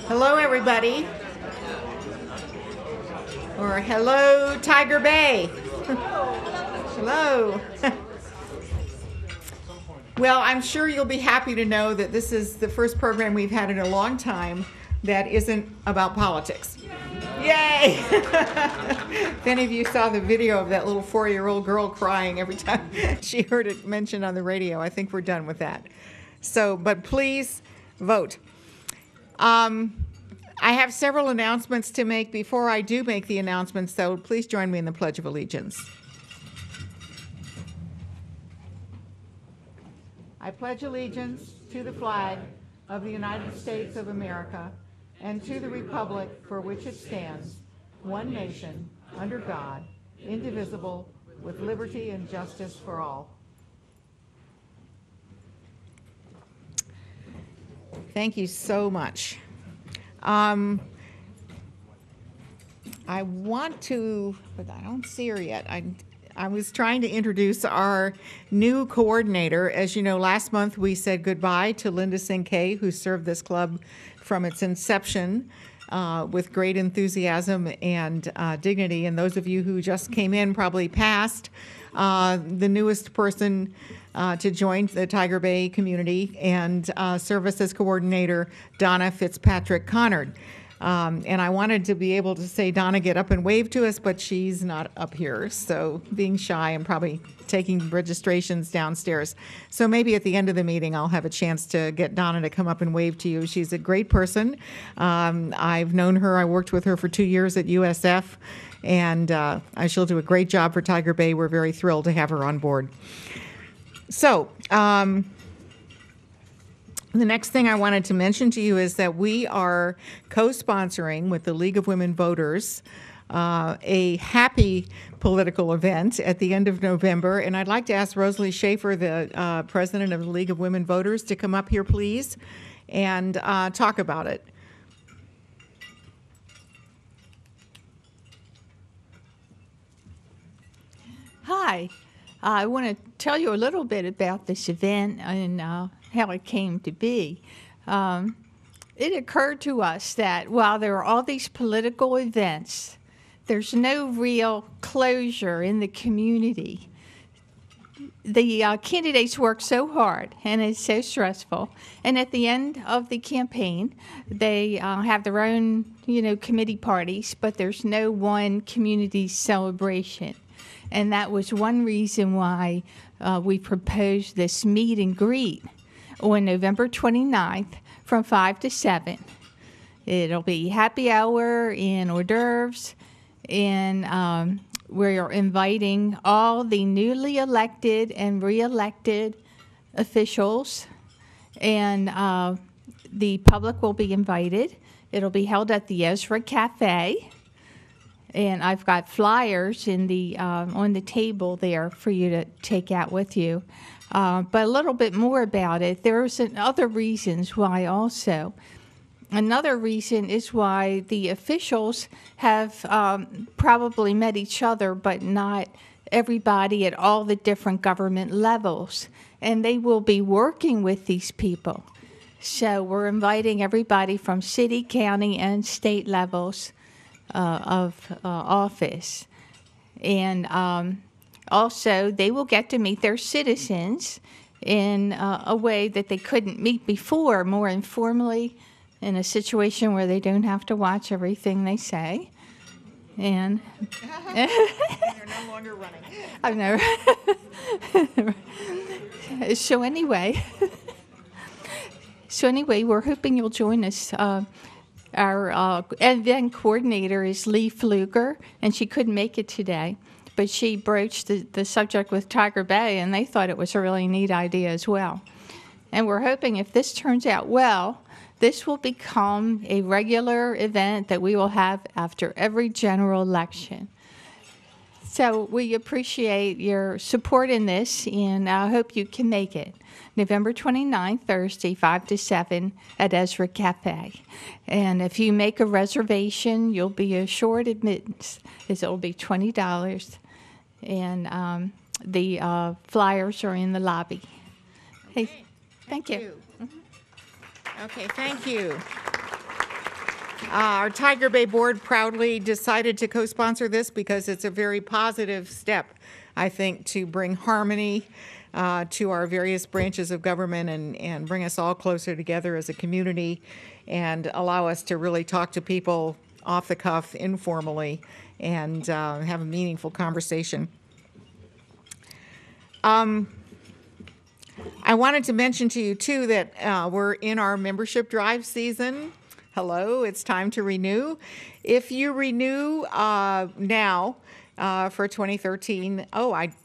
Hello, everybody. Or hello, Tiger Bay. Hello. Well, I'm sure you'll be happy to know that this is the first program we've had in a long time that isn't about politics. Yay! If any of you saw the video of that little 4-year-old girl crying every time she heard it mentioned on the radio, I think we're done with that. So, but please vote. I have several announcements to make. Before I do make the announcements, though, please join me in the Pledge of Allegiance. I pledge allegiance to the flag of the United States of America and to the republic for which it stands, one nation, under God, indivisible, with liberty and justice for all. Thank you so much. I want to, but I don't see her yet. I was trying to introduce our new coordinator. As you know, last month we said goodbye to Linda Sinkay, who served this club from its inception with great enthusiasm and dignity. And those of you who just came in probably passed the newest person to join the Tiger Bay community and services coordinator, Donna Fitzpatrick Connard. And I wanted to be able to say, Donna, get up and wave to us, but she's not up here. So being shy and probably taking registrations downstairs. So maybe at the end of the meeting, I'll have a chance to get Donna to come up and wave to you. She's a great person. I've known her. I worked with her for 2 years at USF, and she'll do a great job for Tiger Bay. We're very thrilled to have her on board. So, the next thing I wanted to mention to you is that we are co-sponsoring with the League of Women Voters a happy political event at the end of November. And I'd like to ask Rosalie Schaefer, the president of the League of Women Voters, to come up here, please, and talk about it. Hi. I want to tell you a little bit about this event and how it came to be. It occurred to us that while there are all these political events, there's no real closure in the community. The candidates work so hard, and it's so stressful. And at the end of the campaign, they have their own, committee parties, but there's no one community celebration. And that was one reason why we proposed this meet and greet on November 29th from 5 to 7. It'll be happy hour and hors d'oeuvres, and we're inviting all the newly elected and re-elected officials, and the public will be invited. It'll be held at the Ezra Cafe. And I've got flyers in the on the table there for you to take out with you. But a little bit more about it. There's other reasons why also. Another reason is why the officials have probably met each other, but not everybody at all the different government levels. And they will be working with these people. So we're inviting everybody from city, county, and state levels of office. And also, they will get to meet their citizens in a way that they couldn't meet before, more informally, in a situation where they don't have to watch everything they say. And you're no longer running. I've never. So anyway, we're hoping you'll join us. Our event coordinator is Lee Fluger, and she couldn't make it today, but she broached the subject with Tiger Bay, and they thought it was a really neat idea as well. And we're hoping if this turns out well, this will become a regular event that we will have after every general election. So we appreciate your support in this, and I hope you can make it. November 29th, Thursday, 5 to 7 at Ezra Cafe. And if you make a reservation, you'll be assured admittance. It'll be $20. And the flyers are in the lobby. Hey, thank you. Okay, thank you. Our Tiger Bay Board proudly decided to co-sponsor this because it's a very positive step, I think, to bring harmony to our various branches of government and bring us all closer together as a community and allow us to really talk to people off the cuff, informally, and have a meaningful conversation. I wanted to mention to you, too, that we're in our membership drive season. Hello, it's time to renew. If you renew now for 2013,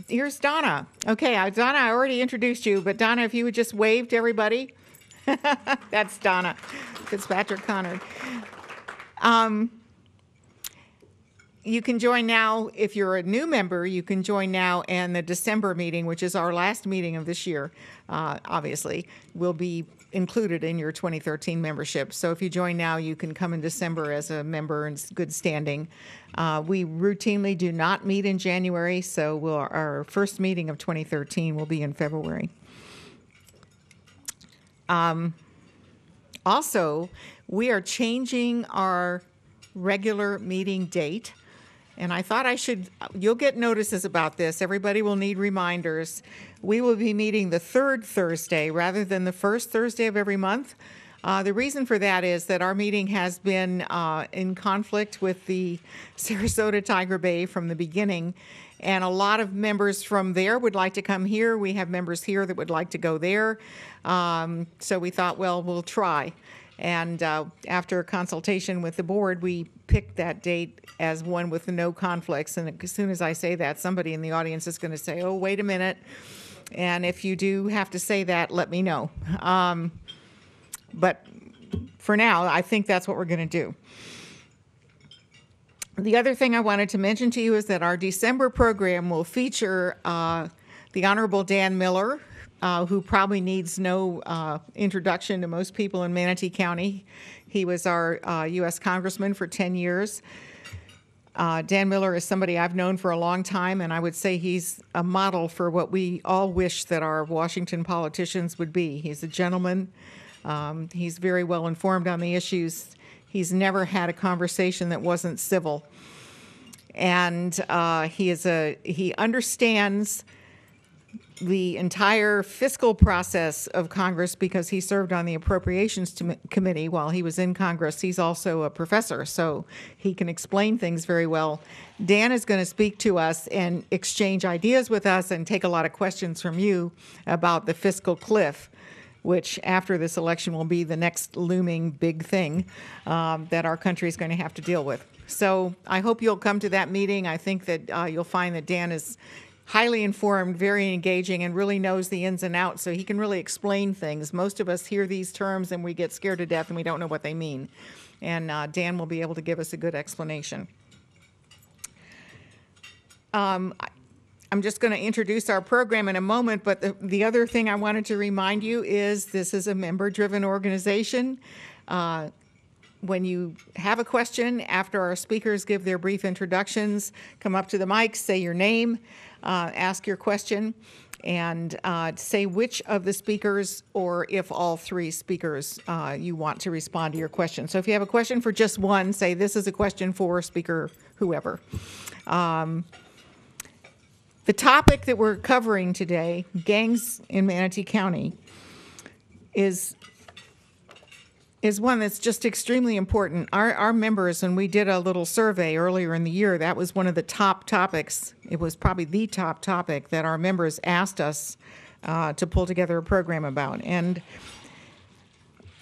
here's Donna. Okay, Donna, I already introduced you, but Donna, if you would just wave to everybody. That's Donna Fitzpatrick Conard. You can join now. If you're a new member, you can join now, and the December meeting, which is our last meeting of this year, obviously, will be included in your 2013 membership. So if you join now, you can come in December as a member in good standing. We routinely do not meet in January, so our first meeting of 2013 will be in February. Also, we are changing our regular meeting date. And I thought you'll get notices about this. Everybody will need reminders. We will be meeting the third Thursday rather than the first Thursday of every month. The reason for that is that our meeting has been in conflict with the Sarasota Tiger Bay from the beginning. And a lot of members from there would like to come here. We have members here that would like to go there. So we thought, well, we'll try. And after a consultation with the board, we picked that date as one with no conflicts. And as soon as I say that, somebody in the audience is going to say, oh, wait a minute. And if you do have to say that, let me know. But for now, I think that's what we're going to do. The other thing I wanted to mention to you is that our December program will feature the Honorable Dan Miller, who probably needs no introduction to most people in Manatee County. He was our U.S. Congressman for 10 years. Dan Miller is somebody I've known for a long time, and I would say he's a model for what we all wish that our Washington politicians would be. He's a gentleman. He's very well informed on the issues. He's never had a conversation that wasn't civil. And he understands the entire fiscal process of Congress because he served on the Appropriations Committee while he was in Congress. He's also a professor, so he can explain things very well. Dan is going to speak to us and exchange ideas with us and take a lot of questions from you about the fiscal cliff, which after this election will be the next looming big thing that our country is going to have to deal with. So I hope you'll come to that meeting. I think that you'll find that Dan is highly informed, very engaging, and really knows the ins and outs, so he can really explain things. Most of us hear these terms and we get scared to death and we don't know what they mean. And Dan will be able to give us a good explanation. I'm just going to introduce our program in a moment, but the other thing I wanted to remind you is this is a member-driven organization. When you have a question, after our speakers give their brief introductions, come up to the mic, say your name, ask your question, and say which of the speakers or if all three speakers you want to respond to your question. So if you have a question for just one, say this is a question for speaker whoever. The topic that we're covering today, gangs in Manatee County, is one that's just extremely important. Our members, when we did a little survey earlier in the year, that was one of the top topics. It was probably the top topic that our members asked us to pull together a program about. And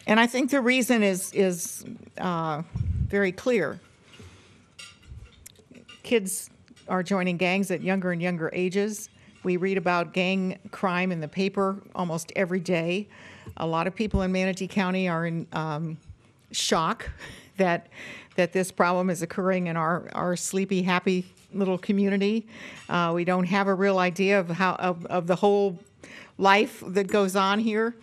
I think the reason is very clear. Kids are joining gangs at younger and younger ages. We read about gang crime in the paper almost every day. A lot of people in Manatee County are in shock that this problem is occurring in our sleepy, happy little community. We don't have a real idea of the whole life that goes on here.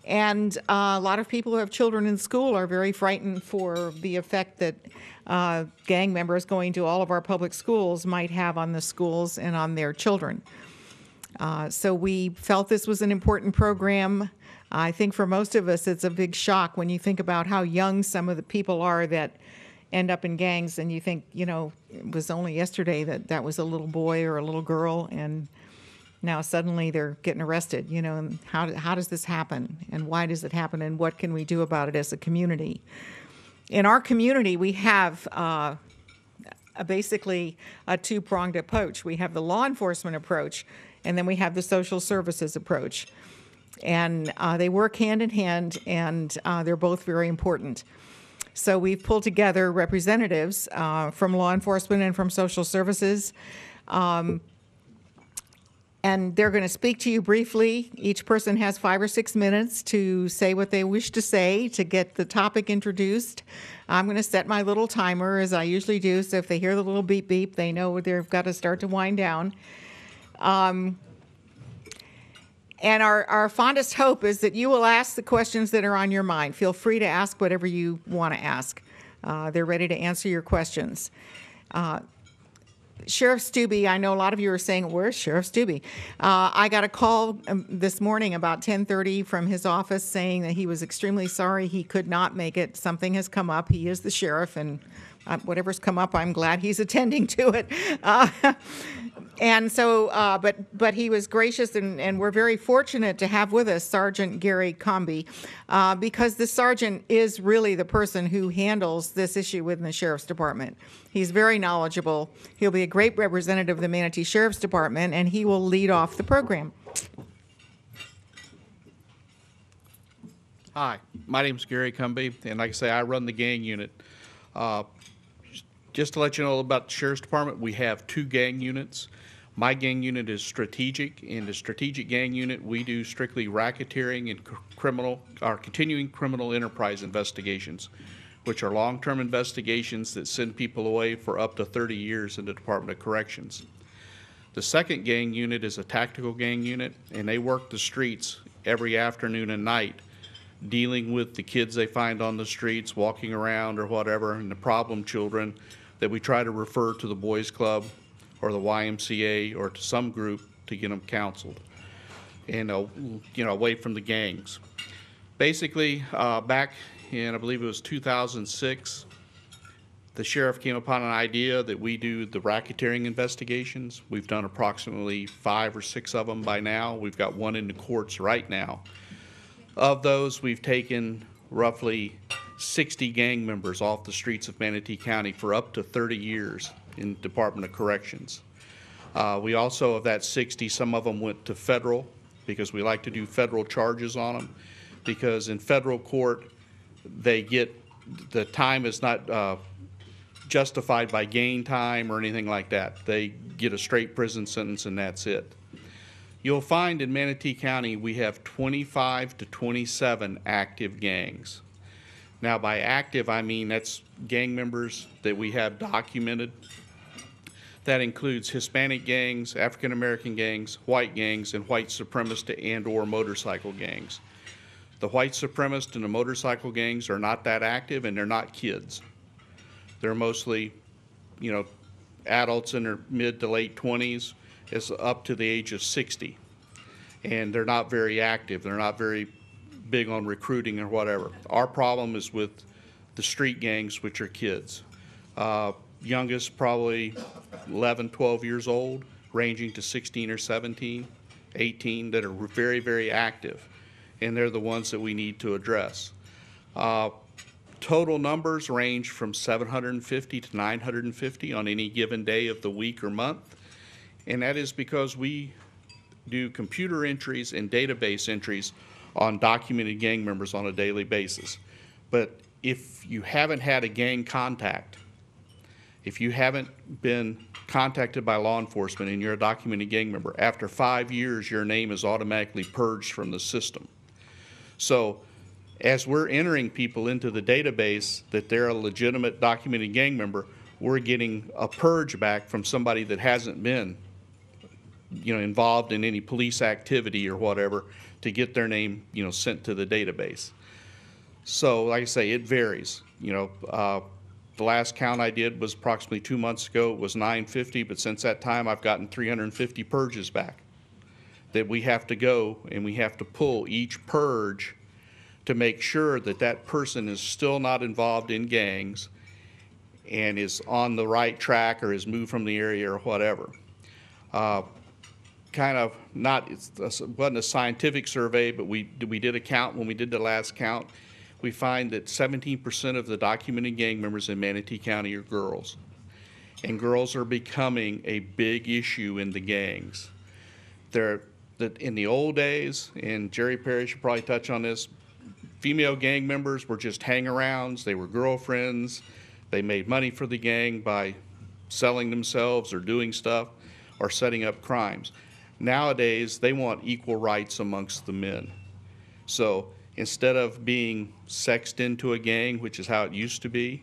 And a lot of people who have children in school are very frightened for the effect that gang members going to all of our public schools might have on the schools and on their children. So we felt this was an important program. I think for most of us, it's a big shock when you think about how young some of the people are that end up in gangs, and you think, it was only yesterday that that was a little boy or a little girl, and now suddenly they're getting arrested, and how does this happen, and why does it happen, and what can we do about it as a community? In our community, we have basically a two-pronged approach. We have the law enforcement approach, and then we have the social services approach. And they work hand in hand, and they're both very important. So we've pulled together representatives from law enforcement and from social services. And they're going to speak to you briefly. Each person has 5 or 6 minutes to say what they wish to say to get the topic introduced. I'm going to set my little timer, as I usually do, so if they hear the little beep beep, they know they've got to start to wind down. And our fondest hope is that you will ask the questions that are on your mind. Feel free to ask whatever you want to ask. They're ready to answer your questions. Sheriff Stubbe, I know a lot of you are saying, where's Sheriff Stubbe? I got a call this morning about 10:30 from his office saying that he was extremely sorry he could not make it. Something has come up. He is the sheriff, and whatever's come up, I'm glad he's attending to it. And so, but he was gracious, and we're very fortunate to have with us Sergeant Gary Comby, because the sergeant is really the person who handles this issue within the Sheriff's Department. He's very knowledgeable. He'll be a great representative of the Manatee Sheriff's Department, and he will lead off the program. Hi, my name is Gary Comby, and like I say, I run the gang unit. Just to let you know about the Sheriff's Department, we have 2 gang units. My gang unit is strategic. In the strategic gang unit, we do strictly racketeering and continuing criminal enterprise investigations, which are long-term investigations that send people away for up to 30 years in the Department of Corrections. The second gang unit is a tactical gang unit, and they work the streets every afternoon and night, dealing with the kids they find on the streets, walking around or whatever, and the problem children that we try to refer to the Boys Club or the YMCA or to some group to get them counseled and away from the gangs. Basically, back in, I believe it was 2006, the sheriff came upon an idea that we do the racketeering investigations. We've done approximately 5 or 6 of them by now. We've got 1 in the courts right now. Of those, we've taken roughly 60 gang members off the streets of Manatee County for up to 30 years in the Department of Corrections. We also, of that 60, some of them went to federal because we like to do federal charges on them, because in federal court, the time is not justified by gain time or anything like that. They get a straight prison sentence and that's it. You'll find in Manatee County we have 25 to 27 active gangs. Now, by active, I mean that's gang members that we have documented. That includes Hispanic gangs, African American gangs, white gangs, and white supremacist and/or motorcycle gangs. The white supremacist and the motorcycle gangs are not that active, and they're not kids. They're mostly, adults in their mid to late 20s, is up to the age of 60, and they're not very active. They're not very big on recruiting or whatever. Our problem is with the street gangs, which are kids. Youngest probably 11, 12 years old, ranging to 16 or 17, 18, that are very, very active, and they're the ones that we need to address. Total numbers range from 750 to 950 on any given day of the week or month, and that is because we do computer entries and database entries on documented gang members on a daily basis. But if you haven't had a gang contact, if you haven't been contacted by law enforcement and you're a documented gang member, after 5 years your name is automatically purged from the system. So as we're entering people into the database that they're a legitimate documented gang member, we're getting a purge back from somebody that hasn't been involved in any police activity or whatever, to get their name, sent to the database. So, like I say, it varies. The last count I did was approximately 2 months ago. It was 950, but since that time, I've gotten 350 purges back that we have to go and we have to pull each purge to make sure that that person is still not involved in gangs and is on the right track or is moved from the area or whatever. Kind of not, it wasn't a scientific survey, but we did a count. When we did the last count, we find that 17% of the documented gang members in Manatee County are girls. And girls are becoming a big issue in the gangs. In the old days, and Jerry Perry should probably touch on this, female gang members were just hang-arounds. They were girlfriends. They made money for the gang by selling themselves or doing stuff or setting up crimes. Nowadays, they want equal rights amongst the men. So instead of being sexed into a gang, which is how it used to be,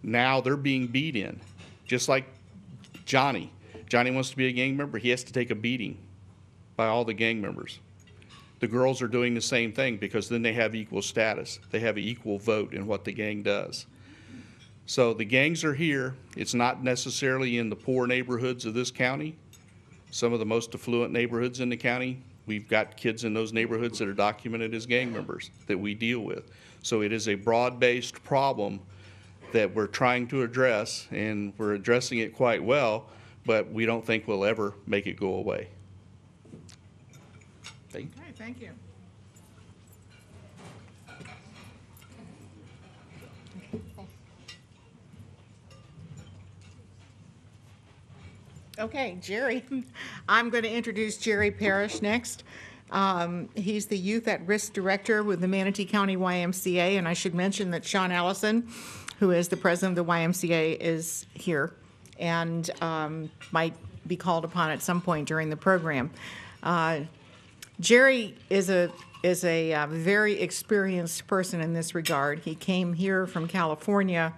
now they're being beat in. Just like Johnny. Johnny wants to be a gang member. He has to take a beating by all the gang members. The girls are doing the same thing because then they have equal status. They have an equal vote in what the gang does. So the gangs are here. It's not necessarily in the poor neighborhoods of this county. Some of the most affluent neighborhoods in the county, we've got kids in those neighborhoods that are documented as gang members that we deal with. So it is a broad-based problem that we're trying to address, and we're addressing it quite well, but we don't think we'll ever make it go away. Thank you. Okay, thank you. Okay, Jerry. I'm going to introduce Jerry Parrish next. He's the Youth at Risk Director with the Manatee County YMCA, and I should mention that Sean Allison, who is the president of the YMCA, is here and might be called upon at some point during the program. Jerry is a very experienced person in this regard. He came here from California.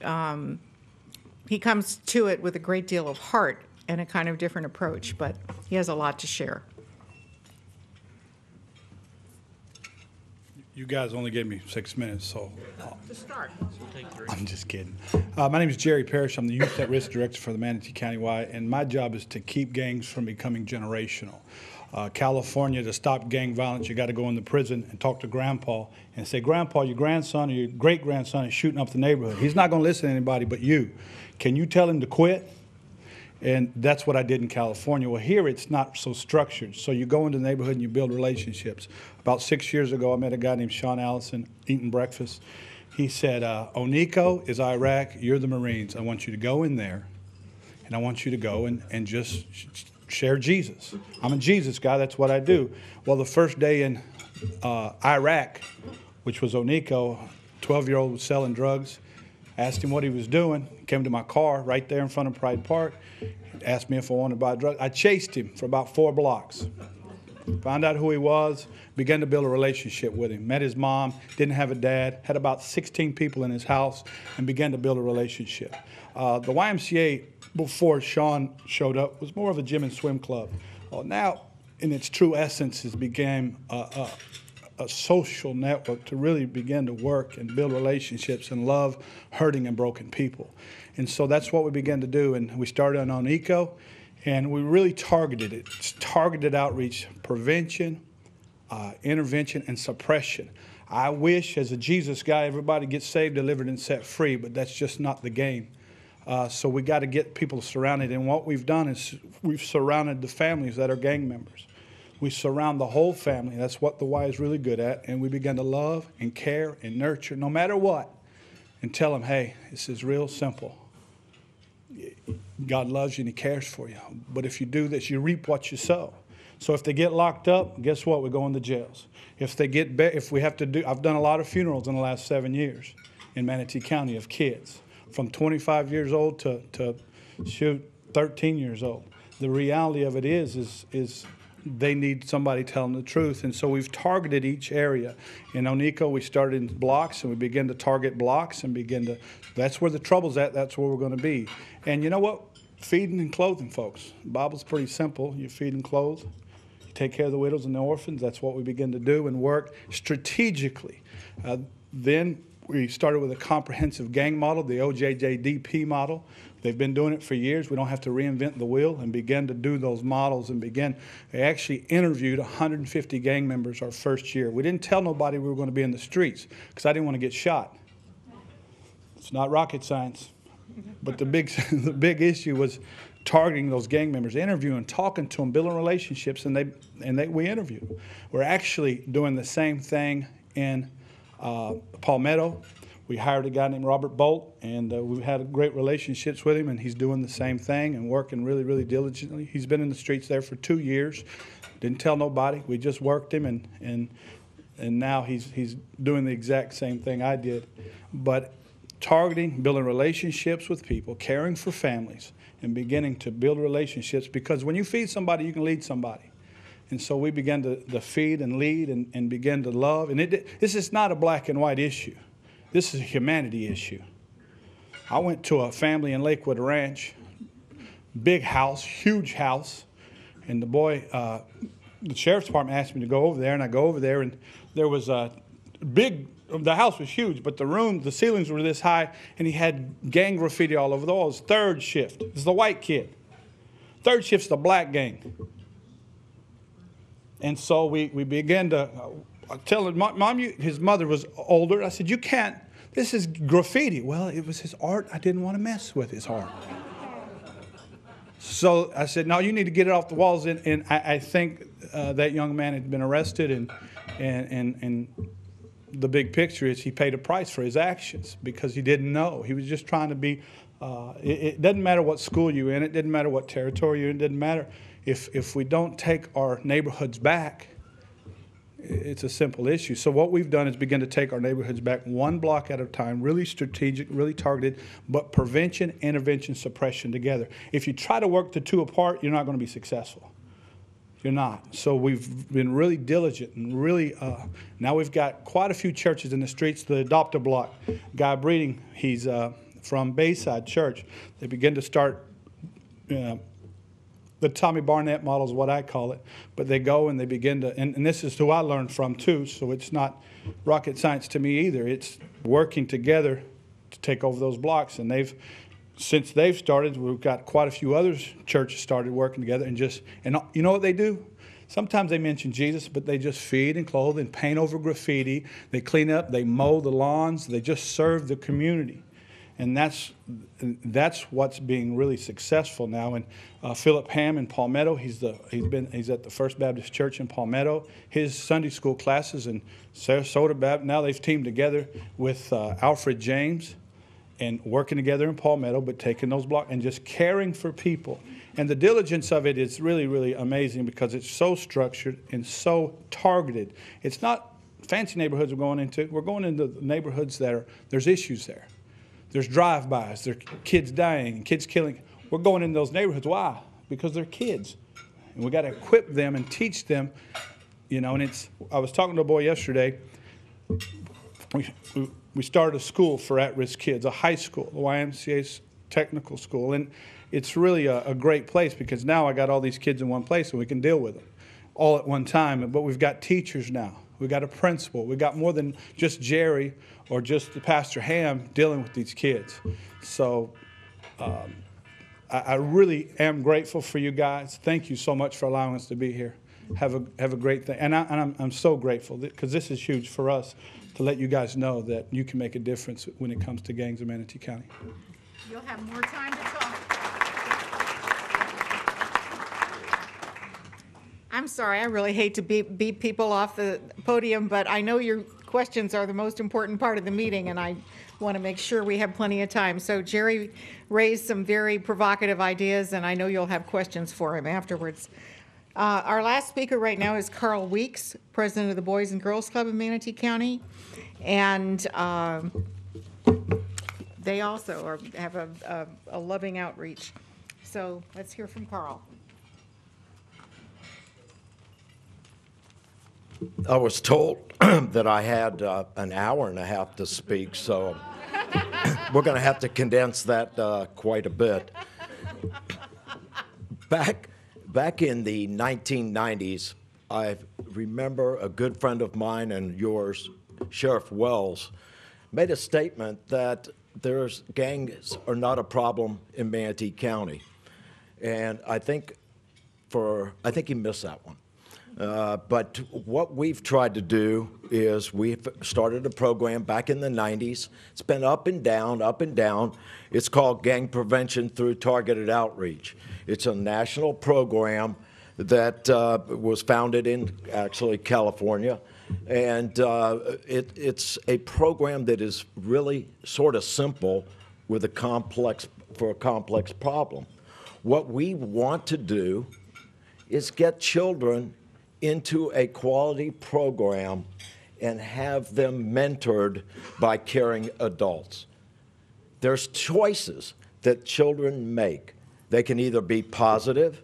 He comes to it with a great deal of heart and a kind of different approach, but he has a lot to share. You guys only gave me 6 minutes, so To start. I'm just kidding. My name is Jerry Parrish. I'm the Youth at Risk Director for the Manatee County Y, and my job is to keep gangs from becoming generational. California, to stop gang violence, you got to go into prison and talk to Grandpa and say, Grandpa, your grandson or your great-grandson is shooting up the neighborhood. He's not going to listen to anybody but you. Can you tell him to quit? And that's what I did in California. Well, here it's not so structured. So you go into the neighborhood and you build relationships. About 6 years ago, I met a guy named Sean Allison eating breakfast. He said, Oniko is Iraq, you're the Marines. I want you to go in there, and I want you to go and just share Jesus. I'm a Jesus guy, that's what I do. Well, the first day in Iraq, which was Oniko, 12-year-old was selling drugs. Asked him what he was doing. Came to my car right there in front of Pride Park. Asked me if I wanted to buy drugs. I chased him for about 4 blocks. Found out who he was. Began to build a relationship with him. Met his mom. Didn't have a dad. Had about 16 people in his house and began to build a relationship. The YMCA, before Sean showed up, was more of a gym and swim club. Now, in its true essence, it became a social network to really begin to work and build relationships and love hurting and broken people. And so that's what we began to do. And we started on Oniko, and we really targeted it. It's targeted outreach, prevention, intervention, and suppression. I wish, as a Jesus guy, everybody gets saved, delivered, and set free, but that's just not the game. So we got to get people surrounded. And what we've done is we've surrounded the families that are gang members. We surround the whole family. That's what the Y is really good at. And we begin to love and care and nurture no matter what and tell them, hey, this is real simple. God loves you and he cares for you. But if you do this, you reap what you sow. So if they get locked up, guess what? We go into jails. If we have to do, I've done a lot of funerals in the last 7 years in Manatee County of kids from 25 years old to 13 years old. The reality of it is they need somebody telling the truth. And so we've targeted each area. In Oniko, we started in blocks, and we begin to target blocks and that's where the trouble's at, that's where we're going to be. And you know what? Feeding and clothing, folks. The Bible's pretty simple. You feed and clothe. You take care of the widows and the orphans. That's what we begin to do and work strategically. Then we started with a comprehensive gang model, the OJJDP model. They've been doing it for years. We don't have to reinvent the wheel and begin to do those models and begin. They actually interviewed 150 gang members our first year. We didn't tell nobody we were going to be in the streets because I didn't want to get shot. It's not rocket science. But the big issue was targeting those gang members, interviewing, talking to them, building relationships, and we interviewed them. We're actually doing the same thing in Palmetto. We hired a guy named Robert Bolt, and we've had great relationships with him, and he's doing the same thing and working really, really diligently. He's been in the streets there for 2 years. Didn't tell nobody. We just worked him, and now he's doing the exact same thing I did. But targeting, building relationships with people, caring for families, and beginning to build relationships, because when you feed somebody, you can lead somebody. And so we began to feed and lead and begin to love. And this is not a black and white issue. This is a humanity issue. I went to a family in Lakewood Ranch, big house, huge house, and the sheriff's department asked me to go over there, and I go over there, and there was a the house was huge, but the ceilings were this high, and he had gang graffiti all over the walls. Third shift is the white kid. Third shift's the black gang. And so we began to tell him, Mom, his mother was older. I said, you can't, this is graffiti. Well, it was his art. I didn't want to mess with his art. So I said, no, you need to get it off the walls. And I think that young man had been arrested, and the big picture is he paid a price for his actions because he didn't know. He was just trying to be, it doesn't matter what school you're in, it doesn't matter what territory you're in, it doesn't matter. If we don't take our neighborhoods back, it's a simple issue. So what we've done is begin to take our neighborhoods back one block at a time, really strategic, really targeted, but prevention, intervention, suppression together. If you try to work the two apart, you're not going to be successful. You're not. So we've been really diligent and really, now we've got quite a few churches in the streets. The Adopt a Block, Guy Breeding, he's from Bayside Church. They begin to start, the Tommy Barnett model is what I call it, but they go and they begin to, and this is who I learned from too, so it's not rocket science to me either. It's working together to take over those blocks, and since they've started, we've got quite a few other churches started working together, and you know what they do? Sometimes they mention Jesus, but they just feed and clothe and paint over graffiti. They clean up, they mow the lawns, they just serve the community. And that's what's being really successful now. And Philip Ham in Palmetto, he's at the First Baptist Church in Palmetto. His Sunday school classes in Sarasota Baptist, now they've teamed together with Alfred James and working together in Palmetto, but taking those blocks and just caring for people. And the diligence of it is really, really amazing because it's so structured and so targeted. It's not fancy neighborhoods we're going into. We're going into neighborhoods there's issues there. There's drive-bys, there's kids dying, kids killing. We're going in those neighborhoods. Why? Because they're kids. And we got to equip them and teach them, and I was talking to a boy yesterday. We started a school for at-risk kids, a high school, the YMCA technical school. And it's really a great place because now I got all these kids in one place and we can deal with them all at one time. But we've got teachers now. We've got a principal. We've got more than just Jerry or just the Pastor Ham dealing with these kids. So I really am grateful for you guys. Thank you so much for allowing us to be here. Have a great thing. And I'm so grateful because this is huge for us to let you guys know that you can make a difference when it comes to gangs in Manatee County. You'll have more time to talk. I'm sorry, I really hate to beat people off the podium, but I know your questions are the most important part of the meeting, and I want to make sure we have plenty of time. So Jerry raised some very provocative ideas, and I know you'll have questions for him afterwards. Our last speaker right now is Carl Weeks, president of the Boys and Girls Club of Manatee County, and they also have a loving outreach. So let's hear from Carl. I was told that I had an hour and a half to speak, so we're going to have to condense that quite a bit. Back in the 1990s, I remember a good friend of mine and yours, Sheriff Wells, made a statement that gangs are not a problem in Manatee County. And I think he missed that one. But what we've tried to do is we've started a program back in the 90s. It's been up and down, up and down. It's called Gang Prevention Through Targeted Outreach. It's a national program that was founded in, actually, California. And it's a program that is really sort of simple for a complex problem. What we want to do is get children into a quality program and have them mentored by caring adults. There's choices that children make. They can either be positive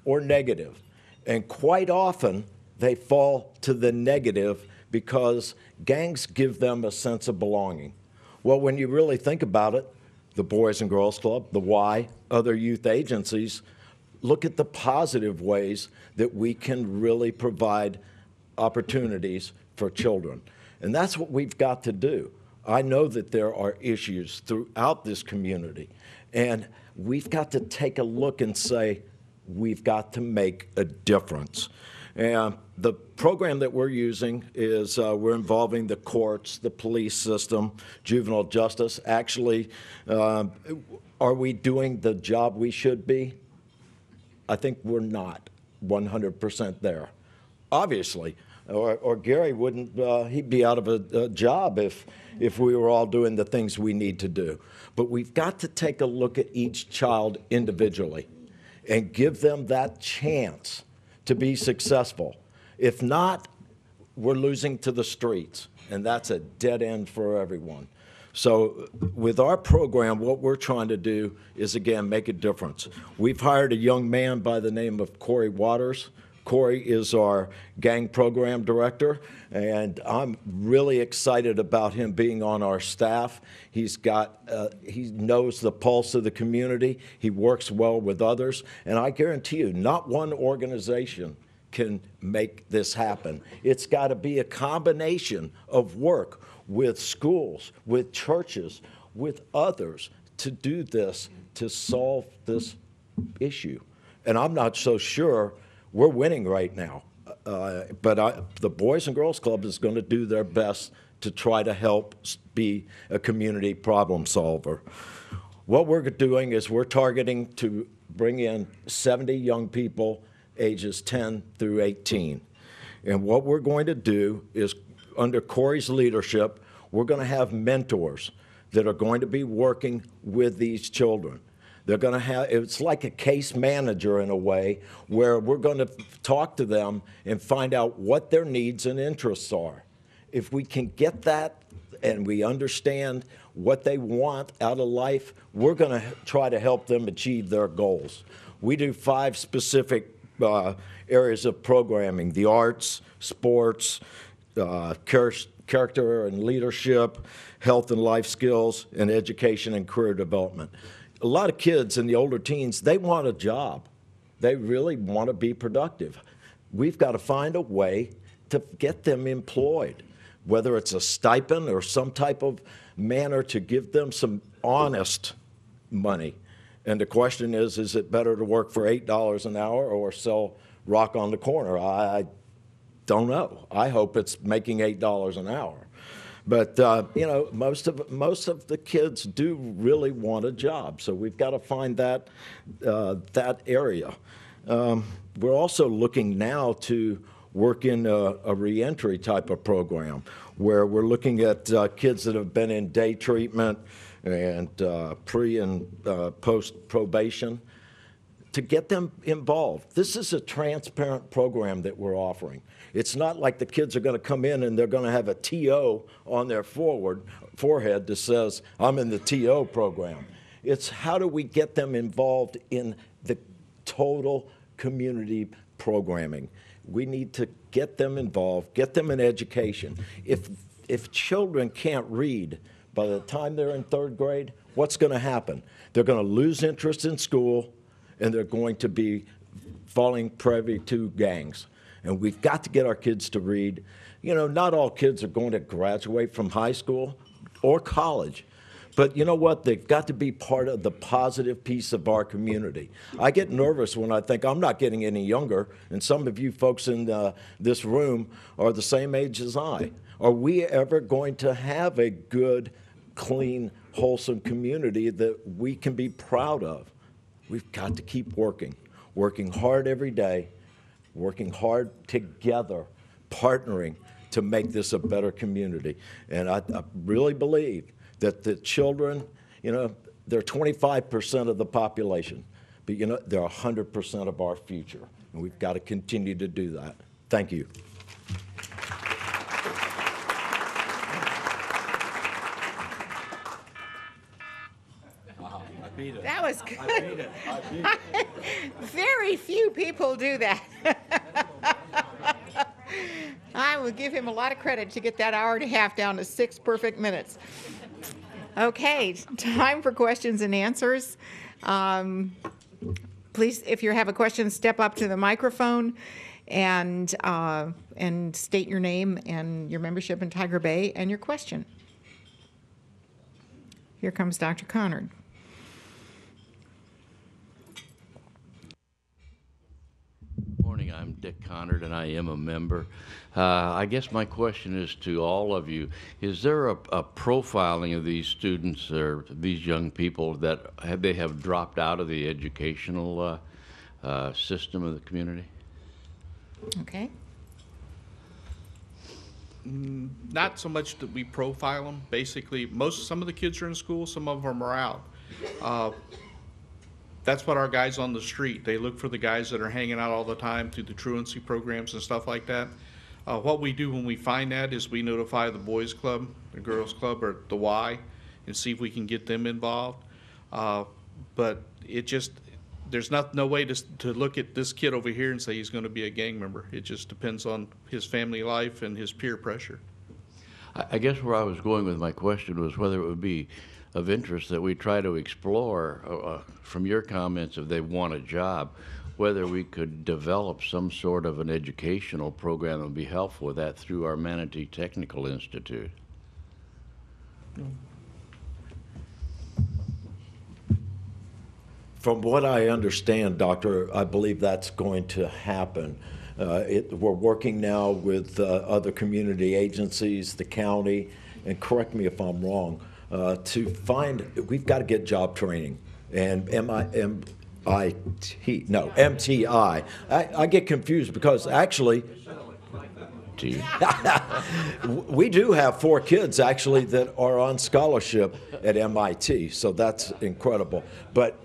or negative. And quite often, they fall to the negative because gangs give them a sense of belonging. Well, when you really think about it, the Boys and Girls Club, the Y, other youth agencies, look at the positive ways that we can really provide opportunities for children. And that's what we've got to do. I know that there are issues throughout this community, and we've got to take a look and say, we've got to make a difference. And the program that we're using is we're involving the courts, the police system, juvenile justice. Actually, are we doing the job we should be? I think we're not 100% there. Obviously, or Gary wouldn't, he'd be out of a job if we were all doing the things we need to do. But we've got to take a look at each child individually and give them that chance to be successful. If not, we're losing to the streets, and that's a dead end for everyone. So with our program, what we're trying to do is, again, make a difference. We've hired a young man by the name of Corey Waters. Corey is our gang program director, and I'm really excited about him being on our staff. He knows the pulse of the community. He works well with others, and I guarantee you, not one organization can make this happen. It's got to be a combination of work with schools, with churches, with others to do this, to solve this issue. And I'm not so sure we're winning right now. But the Boys and Girls Club is going to do their best to try to help be a community problem solver. What we're doing is we're targeting to bring in 70 young people ages 10 through 18. And what we're going to do is, under Corey's leadership, we're going to have mentors that are going to be working with these children. They're going to have, it's like a case manager in a way, where we're going to talk to them and find out what their needs and interests are. If we can get that and we understand what they want out of life, we're going to try to help them achieve their goals. We do 5 specific areas of programming: the arts, sports, character and leadership, health and life skills, and education and career development. A lot of kids and the older teens, they want a job. They really want to be productive. We've got to find a way to get them employed, whether it's a stipend or some type of manner to give them some honest money. And the question is it better to work for $8 an hour or sell rock on the corner? I don't know. I hope it's making $8 an hour. But you know, most of the kids do really want a job, so we've got to find that area. We're also looking now to work in a reentry type of program, where we're looking at kids that have been in day treatment and pre and post probation, to get them involved. This is a transparent program that we're offering. It's not like the kids are going to come in and they're going to have a TO on their forehead that says, I'm in the TO program. It's how do we get them involved in the total community programming. We need to get them involved, get them in education. If children can't read by the time they're in 3rd grade, what's going to happen? They're going to lose interest in school, and they're going to be falling prey to gangs. And we've got to get our kids to read. You know, not all kids are going to graduate from high school or college, But you know what? They've got to be part of the positive piece of our community. I get nervous when I think I'm not getting any younger, and some of you folks in this room are the same age as I. Are we ever going to have a good, clean, wholesome community that we can be proud of? We've got to keep working hard every day, working hard together, partnering to make this a better community. And I really believe that the children, you know, they're 25% of the population, but you know, they're 100% of our future. And we've got to continue to do that. Thank you. That was good. Very few people do that. I will give him a lot of credit to get that hour and a half down to 6 perfect minutes. Okay, time for questions and answers. Please, if you have a question, step up to the microphone and state your name and your membership in Tiger Bay and your question. Here comes Dr. Conard. Morning, I'm Dick Conard, and I am a member. I guess my question is to all of you. Is there a profiling of these students or these young people that have dropped out of the educational system of the community? Okay. Not so much that we profile them. Basically, some of the kids are in school, some of them are out. That's what our guys on the street, they look for the guys that are hanging out all the time through the truancy programs and stuff like that. What we do when we find that is we notify the boys club, the girls club, or the Y, and see if we can get them involved. But it just, there's no way to look at this kid over here and say he's going to be a gang member. It just depends on his family life and his peer pressure. I guess where I was going with my question was whether it would be of interest that we try to explore, from your comments, if they want a job, whether we could develop some sort of an educational program that would be helpful with that through our Manatee Technical Institute. From what I understand, Doctor, I believe that's going to happen. We're working now with other community agencies, the county, and correct me if I'm wrong, we've got to get job training. And MTI. I get confused because actually, we do have 4 kids actually that are on scholarship at MIT, so that's incredible. But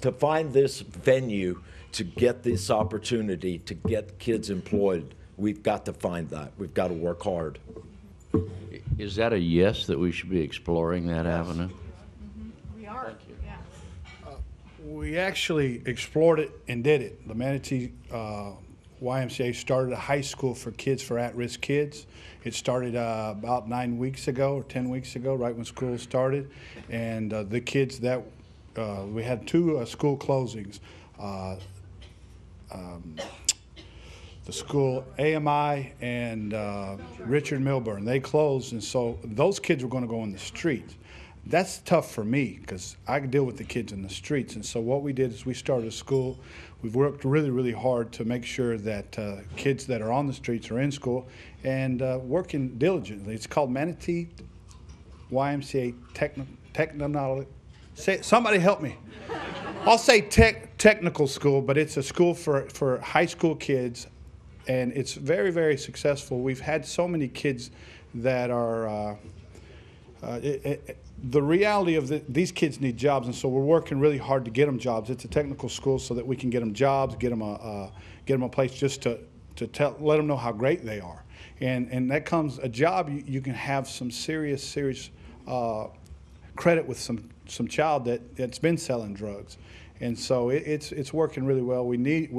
to find this venue, to get this opportunity, to get kids employed, we've got to find that. We've got to work hard. Is that a yes, that we should be exploring that avenue? We are. Yeah. We actually explored it and did it. The Manatee YMCA started a high school for kids, for at-risk kids. It started about 9 weeks ago or 10 weeks ago, right when school started. And the kids that, we had 2 school closings. The school, AMI and Richard Milburn, they closed, and so those kids were going to go in the streets. That's tough for me because I deal with the kids in the streets, and so what we did is we started a school. We've worked really, really hard to make sure that kids that are on the streets are in school and working diligently. It's called Manatee YMCA Technology. Somebody help me. I'll say technical school, but it's a school for high school kids. And it's very, very successful. We've had so many kids that are, the reality of these kids need jobs, and so we're working really hard to get them jobs. It's a technical school so that we can get them jobs, get them a place just to let them know how great they are. And that comes, a job, you can have some serious credit with some child that's been selling drugs. And so it's working really well. We need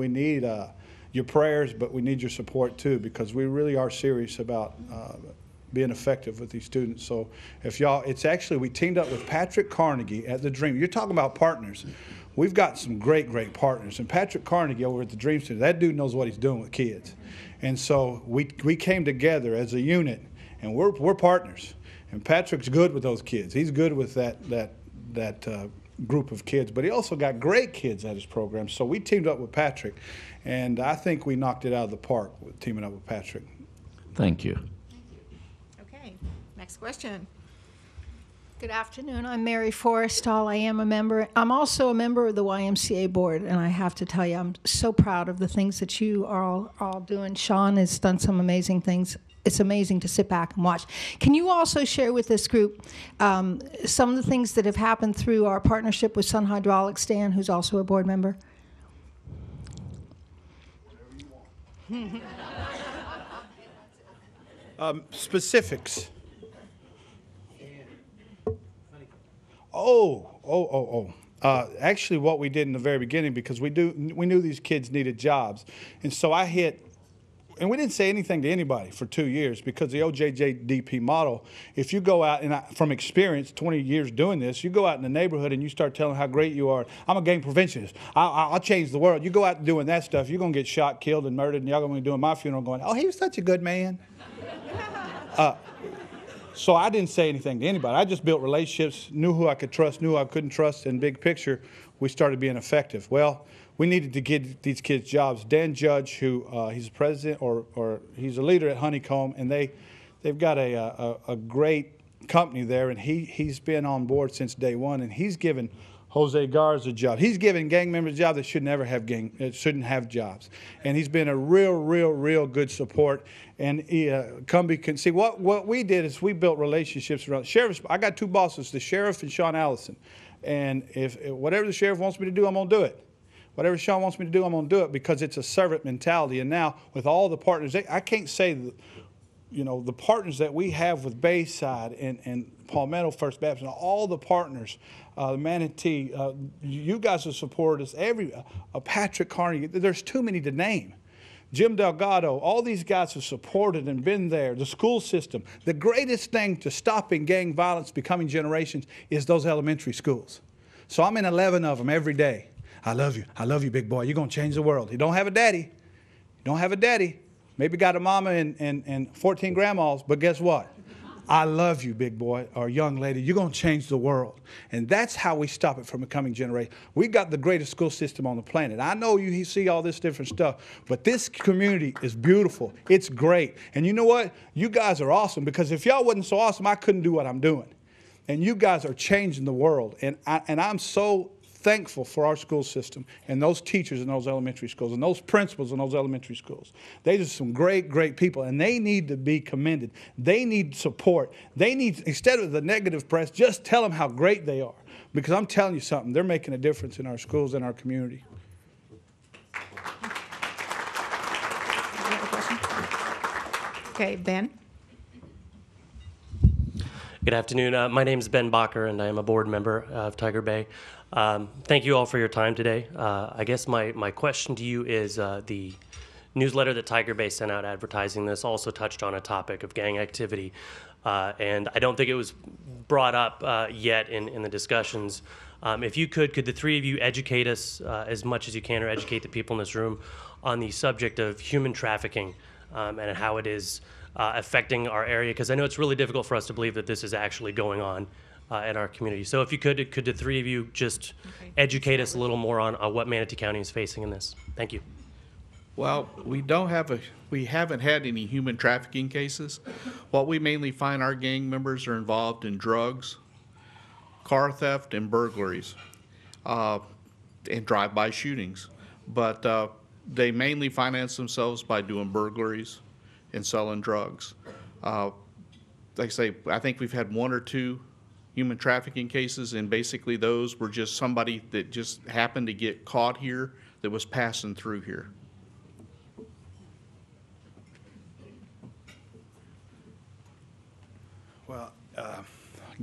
your prayers, but we need your support too, because we really are serious about being effective with these students. So if y'all, we teamed up with Patrick Carnegie at the Dream. You're talking about partners. We've got some great partners. And Patrick Carnegie over at the Dream Center, that dude knows what he's doing with kids. And so we came together as a unit, and we're partners. And Patrick's good with those kids. He's good with that group of kids, but he also got great kids at his program. So we teamed up with Patrick, and I think we knocked it out of the park with teaming up with Patrick. Thank you. Okay, next question. Good afternoon. I'm Mary Forrestal. I am a member. I'm also a member of the YMCA board, and I have to tell you, I'm so proud of the things that you are all doing. Sean has done some amazing things. It's amazing to sit back and watch. Can you also share with this group some of the things that have happened through our partnership with Sun Hydraulics, Dan, who's also a board member? Specifics. Actually, what we did in the very beginning, because we knew these kids needed jobs, and so I hit. And we didn't say anything to anybody for 2 years, because the OJJDP model, if you go out, and from experience, 20 years doing this, you go out in the neighborhood and you start telling how great you are. I'm a gang preventionist. I'll change the world. You go out doing that stuff, you're going to get shot, killed, and murdered, and y'all going to be doing my funeral going, oh, he was such a good man. So I didn't say anything to anybody. I just built relationships, knew who I could trust, knew who I couldn't trust, and big picture, we started being effective. Well, we needed to get these kids jobs. Dan Judge, who he's a president or he's a leader at Honeycomb, and they've got a great company there, and he's been on board since day one, and he's given Jose Garza a job. He's giving gang members a job that shouldn't have jobs. And he's been a real good support. And Cumbie can see what we did is we built relationships around sheriffs. I got two bosses, the sheriff and Sean Allison. And if whatever the sheriff wants me to do, I'm gonna do it. Whatever Sean wants me to do, I'm gonna do it, because it's a servant mentality. And now with all the partners, I can't say the partners that we have with Bayside and Palmetto First Baptist, and all the partners, Manatee, you guys have supported us. Patrick Carney, there's too many to name. Jim Delgado, all these guys have supported and been there. The school system. The greatest thing to stopping gang violence becoming generations is those elementary schools. So I'm in 11 of them every day. I love you, big boy. You're gonna change the world. You don't have a daddy. You don't have a daddy. Maybe got a mama and 14 grandmas, but guess what? I love you, big boy or young lady. You're going to change the world. And that's how we stop it from becoming generation. We got the greatest school system on the planet. I know you see all this different stuff, but this community is beautiful. It's great. And you know what? You guys are awesome, because if y'all wasn't so awesome, I couldn't do what I'm doing. And you guys are changing the world. And I'm so thankful for our school system and those teachers in those elementary schools and those principals in those elementary schools. They're just some great people, and they need to be commended. They need support. They need, instead of the negative press, just tell them how great they are, because I'm telling you something, they're making a difference in our schools and our community. Okay, Ben. Good afternoon. My name is Ben Bacher, and I am a board member of Tiger Bay. Thank you all for your time today. I guess my question to you is the newsletter that Tiger Bay sent out advertising this also touched on a topic of gang activity. And I don't think it was brought up yet in the discussions. If you could the three of you educate us as much as you can, or educate the people in this room on the subject of human trafficking and how it is affecting our area? Because I know it's really difficult for us to believe that this is actually going on in our community. So if you could the three of you just educate us a little more on what Manatee County is facing in this? Thank you. Well, we haven't had any human trafficking cases. What we mainly find, our gang members are involved in drugs, car theft, and burglaries, and drive-by shootings. But they mainly finance themselves by doing burglaries and selling drugs. Like I say, I think we've had 1 or 2 human trafficking cases, and basically those were just somebody that just happened to get caught here that was passing through here. Well,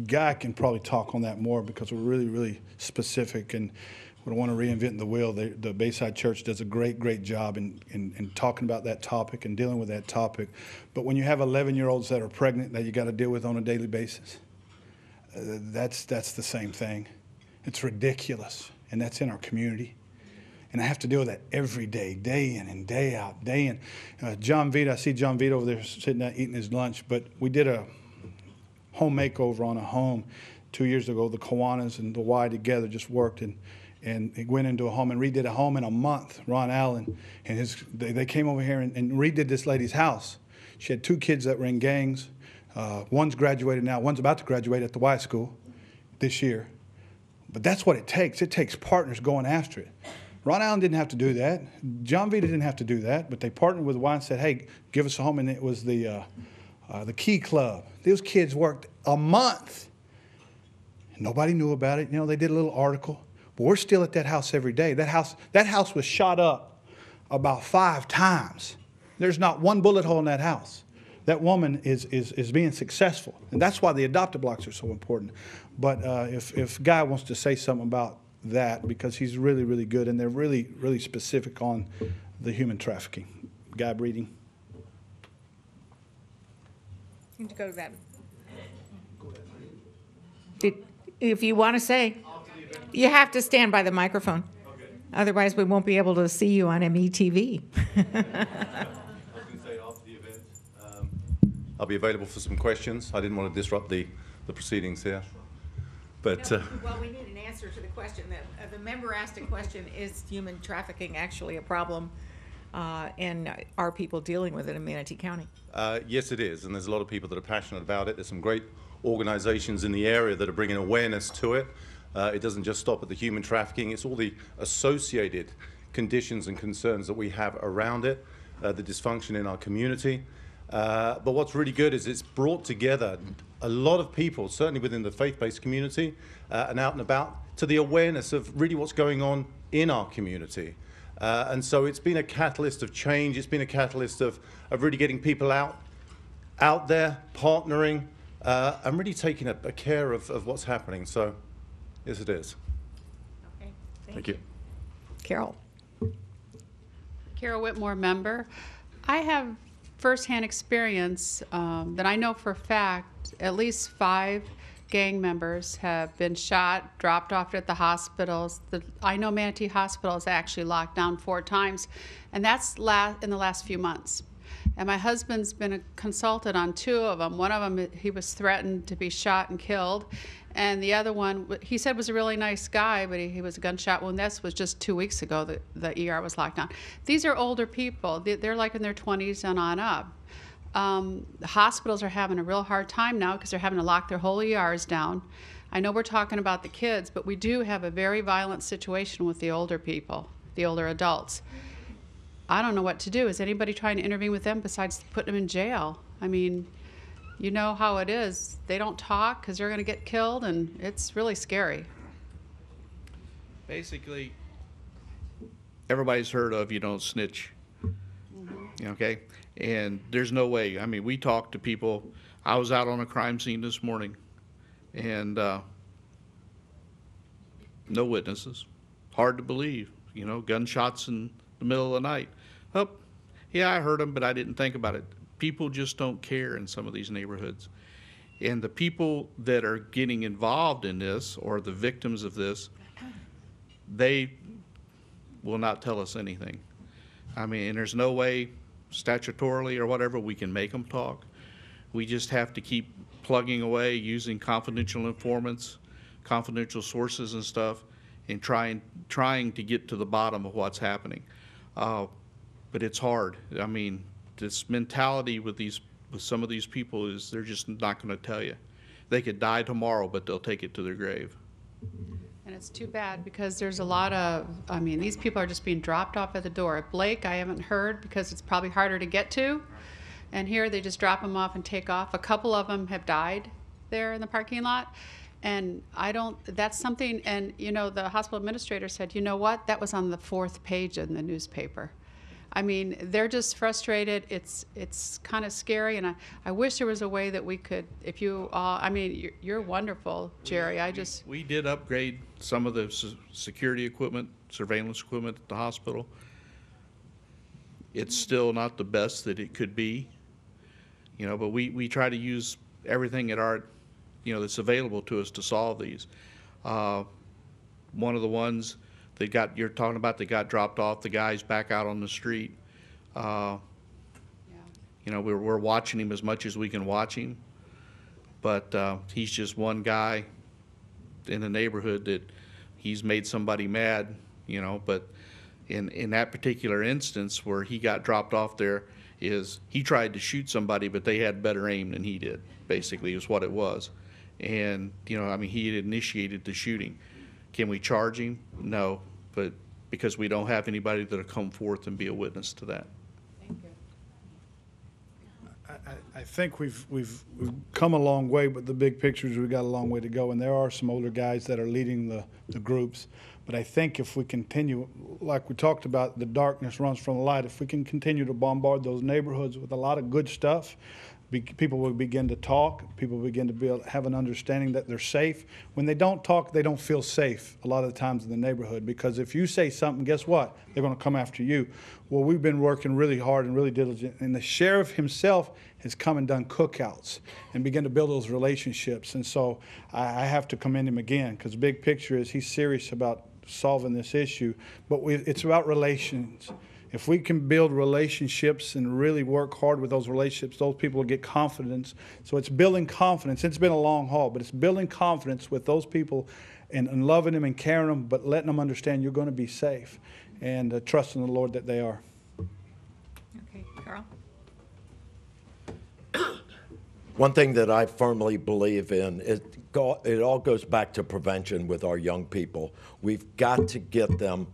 Guy can probably talk on that more, because we're really specific, and we don't want to reinvent the wheel. The Bayside Church does a great job in talking about that topic and dealing with that topic. But when you have 11-year-olds that are pregnant that you got to deal with on a daily basis, that's the same thing. It's ridiculous, and that's in our community. And I have to deal with that every day, day in and day out, day in. John Vita, I see John Vita over there sitting there eating his lunch, but we did a home makeover on a home 2 years ago. The Kiwanis and the Y together just worked and he went into a home and redid a home in a month. Ron Allen and they came over here and redid this lady's house. She had 2 kids that were in gangs. One's graduated now. One's about to graduate at the Y school this year. But that's what it takes. It takes partners going after it. Ron Allen didn't have to do that. John Vita didn't have to do that. But they partnered with Y and said, hey, give us a home. And it was the Key Club. Those kids worked a month. Nobody knew about it. You know, they did a little article. But we're still at that house every day. That house was shot up about 5 times. There's not one bullet hole in that house. That woman is being successful. And that's why the adopted blocks are so important. But if Guy wants to say something about that, because he's really, really good, and they're really, really specific on the human trafficking. Guy Breeding. Need to go to that. If you want to say, you have to stand by the microphone. Okay. Otherwise, we won't be able to see you on METV. I was going to say after the event, I'll be available for some questions. I didn't want to disrupt the proceedings here. But, well, we need an answer to the question. The member asked a question, is human trafficking actually a problem? And are people dealing with it in Manatee County? yes, it is. And there's a lot of people that are passionate about it. There's some great organizations in the area that are bringing awareness to it. It doesn't just stop at the human trafficking. It's all the associated conditions and concerns that we have around it, the dysfunction in our community. But what's really good is it's brought together a lot of people, certainly within the faith-based community and out and about, to the awareness of really what's going on in our community. And so it's been a catalyst of change. It's been a catalyst of really getting people out there, partnering, and really taking a care of what's happening. So, yes, it is. Okay, Thank you. Carol. Carol Whitmore, member. I have firsthand experience that I know for a fact at least 5 gang members have been shot, dropped off at the hospitals. I know Manatee Hospital is actually locked down 4 times, and that's in the last few months. And my husband's been a consultant on 2 of them. One of them, he was threatened to be shot and killed. And the other one, he said was a really nice guy, but he was a gunshot wound. This was just 2 weeks ago that the ER was locked down. These are older people. They're like in their 20s and on up. The hospitals are having a real hard time now because they're having to lock their whole ERs down. I know we're talking about the kids, but we do have a very violent situation with the older people, the older adults. I don't know what to do. Is anybody trying to intervene with them besides putting them in jail? I mean, you know how it is. They don't talk because they're going to get killed, and it's really scary. Basically, everybody's heard of you don't snitch. Okay? And there's no way. I mean, we talked to people. I was out on a crime scene this morning, and no witnesses. Hard to believe. You know, gunshots in the middle of the night. Oh, yeah, I heard them, but I didn't think about it. People just don't care in some of these neighborhoods. And the people that are getting involved in this, or the victims of this, they will not tell us anything. I mean, and there's no way statutorily or whatever we can make them talk. We just have to keep plugging away using confidential informants, confidential sources and stuff, and trying to get to the bottom of what's happening. But it's hard. I mean, this mentality with some of these people is they're just not going to tell you. They could die tomorrow, but they'll take it to their grave. And it's too bad because there's a lot of, I mean, these people are just being dropped off at the door. At Blake, I haven't heard because it's probably harder to get to. And here they just drop them off and take off. A couple of them have died there in the parking lot. And that's something, and you know, the hospital administrator said, you know what, that was on the 4th page in the newspaper. I mean, they're just frustrated. It's kind of scary, and I wish there was a way that we could, if you all, I mean, you're wonderful, Jerry. We did upgrade some of the security equipment, surveillance equipment at the hospital. It's still not the best that it could be, you know, but we try to use everything at our, you know, that's available to us to solve these. One of the ones you're talking about that got dropped off, the guy's back out on the street. You know, we're watching him as much as we can watch him. but he's just one guy in the neighborhood that he's made somebody mad, you know. But in that particular instance where he got dropped off there, is he tried to shoot somebody, but they had better aim than he did, basically, is what it was. And, you know, I mean, he had initiated the shooting. Can we charge him? No, but because we don't have anybody that'll come forth and be a witness to that. I think we've come a long way, but the big picture is we've got a long way to go, and there are some older guys that are leading the groups. But I think if we continue, like we talked about, the darkness runs from the light. If we can continue to bombard those neighborhoods with a lot of good stuff, people will begin to talk. People begin to have an understanding that they're safe. When they don't talk, they don't feel safe a lot of the times in the neighborhood, because if you say something, guess what? They're going to come after you. Well, we've been working really hard and really diligent, and the sheriff himself has come and done cookouts and begun to build those relationships. And so I have to commend him again, because the big picture is he's serious about solving this issue. But it's about relations. If we can build relationships and really work hard with those relationships, those people will get confidence. So it's building confidence. It's been a long haul, but it's building confidence with those people and loving them and caring them, but letting them understand you're going to be safe and trusting the Lord that they are. Okay, Carl? One thing that I firmly believe in, it all goes back to prevention with our young people. We've got to get them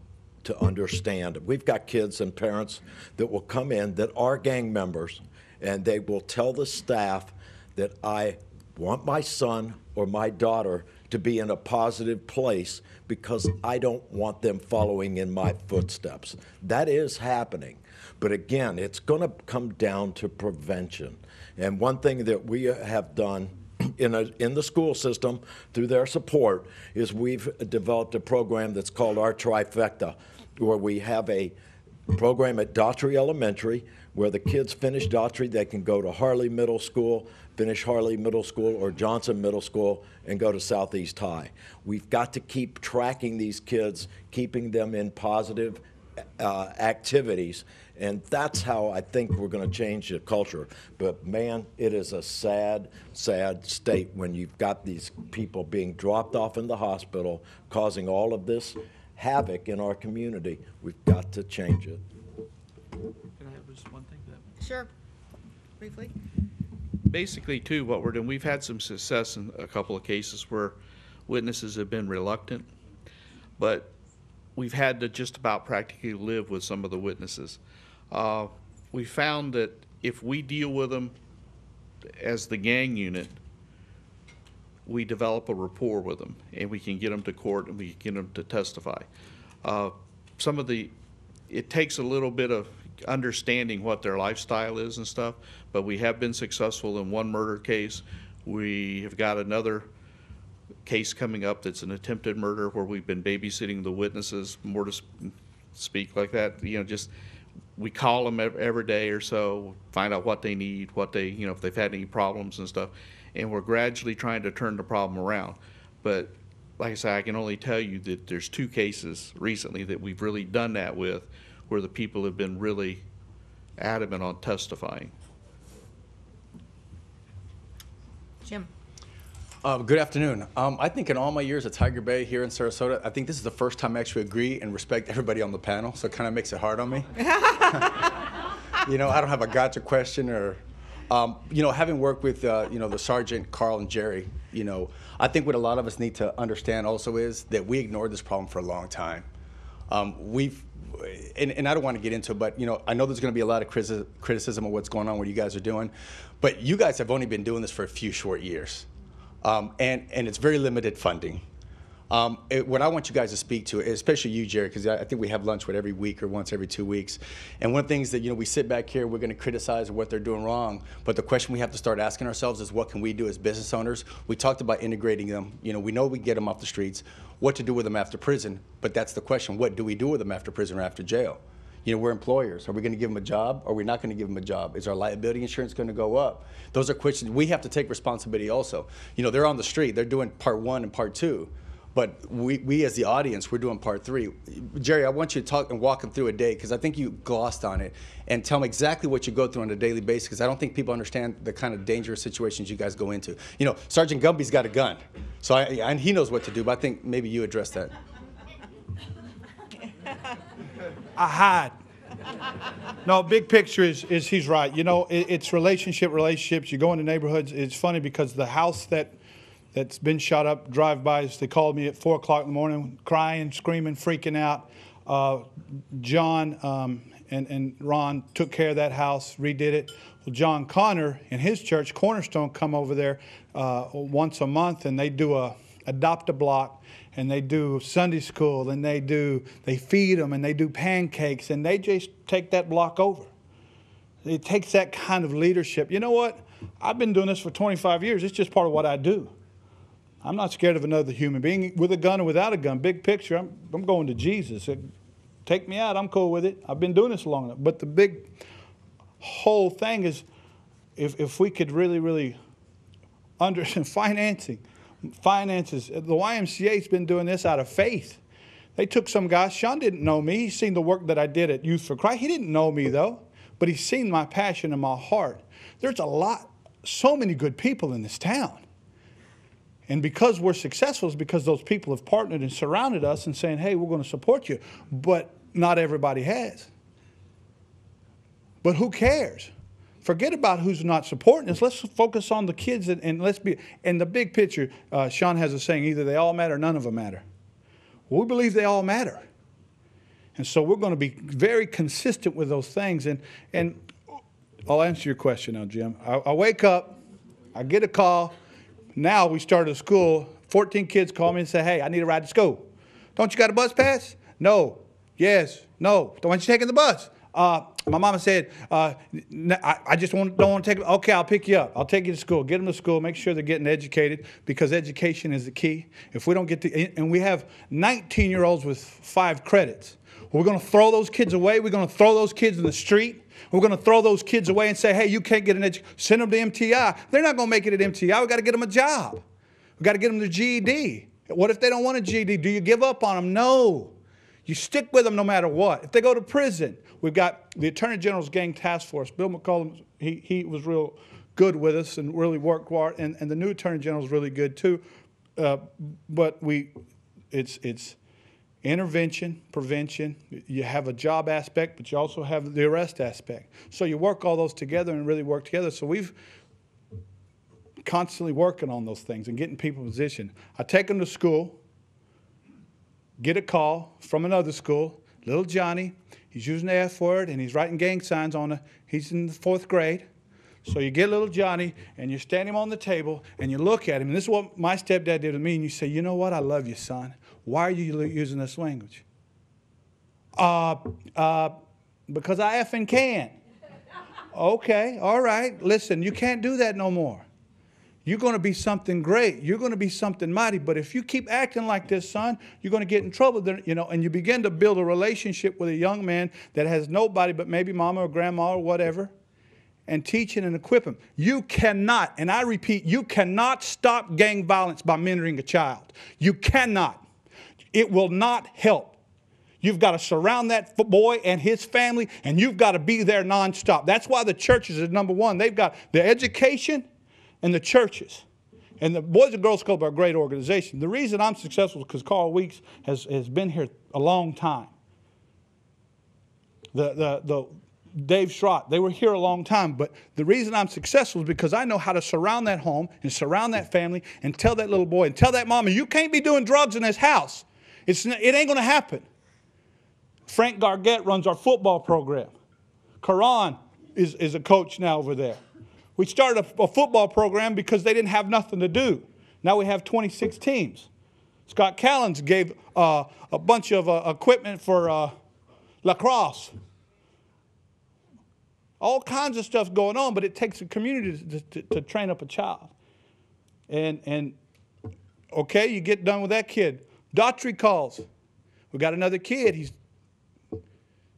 to understand. We've got kids and parents that will come in that are gang members, and they will tell the staff that I want my son or my daughter to be in a positive place because I don't want them following in my footsteps. That is happening. But again, it's going to come down to prevention. And one thing that we have done in the school system through their support is we've developed a program that's called our Trifecta, where we have a program at Daughtry Elementary where the kids finish Daughtry, they can go to Harley Middle School, finish Harley Middle School or Johnson Middle School, and go to Southeast High. We've got to keep tracking these kids, keeping them in positive activities, and that's how I think we're going to change the culture. But man, it is a sad, sad state when you've got these people being dropped off in the hospital, causing all of this havoc in our community. We've got to change it. Can I have just one thing? Sure. Briefly. Basically, too, what we're doing, we've had some success in a couple of cases where witnesses have been reluctant, but we've had to just about practically live with some of the witnesses. We found that if we deal with them as the gang unit, we develop a rapport with them, and we can get them to court and we can get them to testify. It takes a little bit of understanding what their lifestyle is and stuff, but we have been successful in one murder case. We have got another case coming up that's an attempted murder where we've been babysitting the witnesses, more to speak like that. You know, just we call them every day or so, find out what they need, what they, you know, if they've had any problems and stuff, and we're gradually trying to turn the problem around. But like I said, I can only tell you that there's 2 cases recently that we've really done that with, where the people have been really adamant on testifying. Jim? Good afternoon. I think in all my years at Tiger Bay here in Sarasota, I think this is the first time I actually agree and respect everybody on the panel, so it kind of makes it hard on me. You know, I don't have a gotcha question or, you know, having worked with, you know, the Sergeant, Carl, and Jerry, you know, I think what a lot of us need to understand also is that we ignored this problem for a long time. And I don't want to get into it, but, you know, I know there's going to be a lot of criticism of what's going on, what you guys are doing, but you guys have only been doing this for a few short years. And it's very limited funding. What I want you guys to speak to, especially you, Jerry, because I think we have lunch with every week or once every 2 weeks. And one of the things that, you know, we sit back here, we're going to criticize what they're doing wrong. But the question we have to start asking ourselves is, what can we do as business owners? We talked about integrating them. You know, we know we get them off the streets, what to do with them after prison. But that's the question. What do we do with them after prison or after jail? You know, we're employers. Are we going to give them a job? Or are we not going to give them a job? Is our liability insurance going to go up? Those are questions we have to take responsibility also. You know, they're on the street. They're doing part 1 and part 2. But we as the audience, we're doing part 3. Jerry, I want you to talk and walk them through a day, because I think you glossed on it, and tell them exactly what you go through on a daily basis, because I don't think people understand the kind of dangerous situations you guys go into. You know, Sergeant Gumby's got a gun, so and he knows what to do, but I think maybe you address that. I hide. No, big picture is he's right. You know, it's relationships. You go into neighborhoods. It's funny because the house that's been shot up, drive-bys, they called me at 4 o'clock in the morning, crying, screaming, freaking out. John and Ron took care of that house, redid it. Well, John Connor and his church, Cornerstone, come over there once a month, and they do a adopt a block, and they do Sunday school, and they feed them, and they do pancakes, and they just take that block over. It takes that kind of leadership. You know what? I've been doing this for 25 years. It's just part of what I do. I'm not scared of another human being, with a gun or without a gun. Big picture, I'm going to Jesus. Take me out, I'm cool with it. I've been doing this long enough. But the big whole thing is, if we could really understand finances. The YMCA's been doing this out of faith. They took some guys. Sean didn't know me. He's seen the work that I did at Youth for Christ. He didn't know me, though, but he's seen my passion and my heart. There's so many good people in this town. And because we're successful, it's because those people have partnered and surrounded us and saying, hey, we're going to support you. But not everybody has. But who cares? Forget about who's not supporting us. Let's focus on the kids and let's be, in the big picture, Sean has a saying, either they all matter or none of them matter. Well, we believe they all matter. And so we're going to be very consistent with those things. And I'll answer your question now, Jim. I wake up, I get a call. Now we started a school. 14 kids call me and say, hey, I need a ride to school. Don't you got a bus pass? No. Yes. No. Why aren't you taking the bus? My mama said, I just don't want to take it. Okay, I'll pick you up. I'll take you to school. Get them to school. Make sure they're getting educated, because education is the key. If we don't get and we have 19-year-olds with 5 credits. We're going to throw those kids away. We're going to throw those kids in the street. We're going to throw those kids away and say, hey, you can't get an education. Send them to MTI. They're not going to make it at MTI. We've got to get them a job. We've got to get them their GED. What if they don't want a GED? Do you give up on them? No. You stick with them no matter what. If they go to prison, we've got the Attorney General's Gang Task Force. Bill McCollum, he was real good with us and really worked hard, and the new Attorney General is really good too. But it's intervention, prevention. You have a job aspect, but you also have the arrest aspect. So you work all those together and really work together. So we've constantly working on those things and getting people in position. I take them to school. Get a call from another school, little Johnny, he's using the F word and he's writing gang signs he's in the 4th grade. So you get little Johnny and you stand him on the table and you look at him, and this is what my stepdad did with me, and you say, you know what, I love you, son. Why are you using this language? Because I effing can. Okay, all right, listen, you can't do that no more. You're going to be something great. You're going to be something mighty. But if you keep acting like this, son, you're going to get in trouble. You know, and you begin to build a relationship with a young man that has nobody but maybe mama or grandma or whatever, and teaching and equip him. You cannot, and I repeat, you cannot stop gang violence by mentoring a child. You cannot. It will not help. You've got to surround that boy and his family, and you've got to be there nonstop. That's why the churches are number one. They've got the education and the churches. And the Boys and Girls Club are a great organization. The reason I'm successful is because Carl Weeks has been here a long time. The Dave Schrott, they were here a long time. But the reason I'm successful is because I know how to surround that home and surround that family and tell that little boy and tell that mama, you can't be doing drugs in this house. It ain't going to happen. Frank Gargett runs our football program. Karan is a coach now over there. We started a football program because they didn't have nothing to do. Now we have 26 teams. Scott Callens gave a bunch of equipment for lacrosse. All kinds of stuff going on, but it takes a community to train up a child. And okay, you get done with that kid. Daughtry calls. We got another kid. He's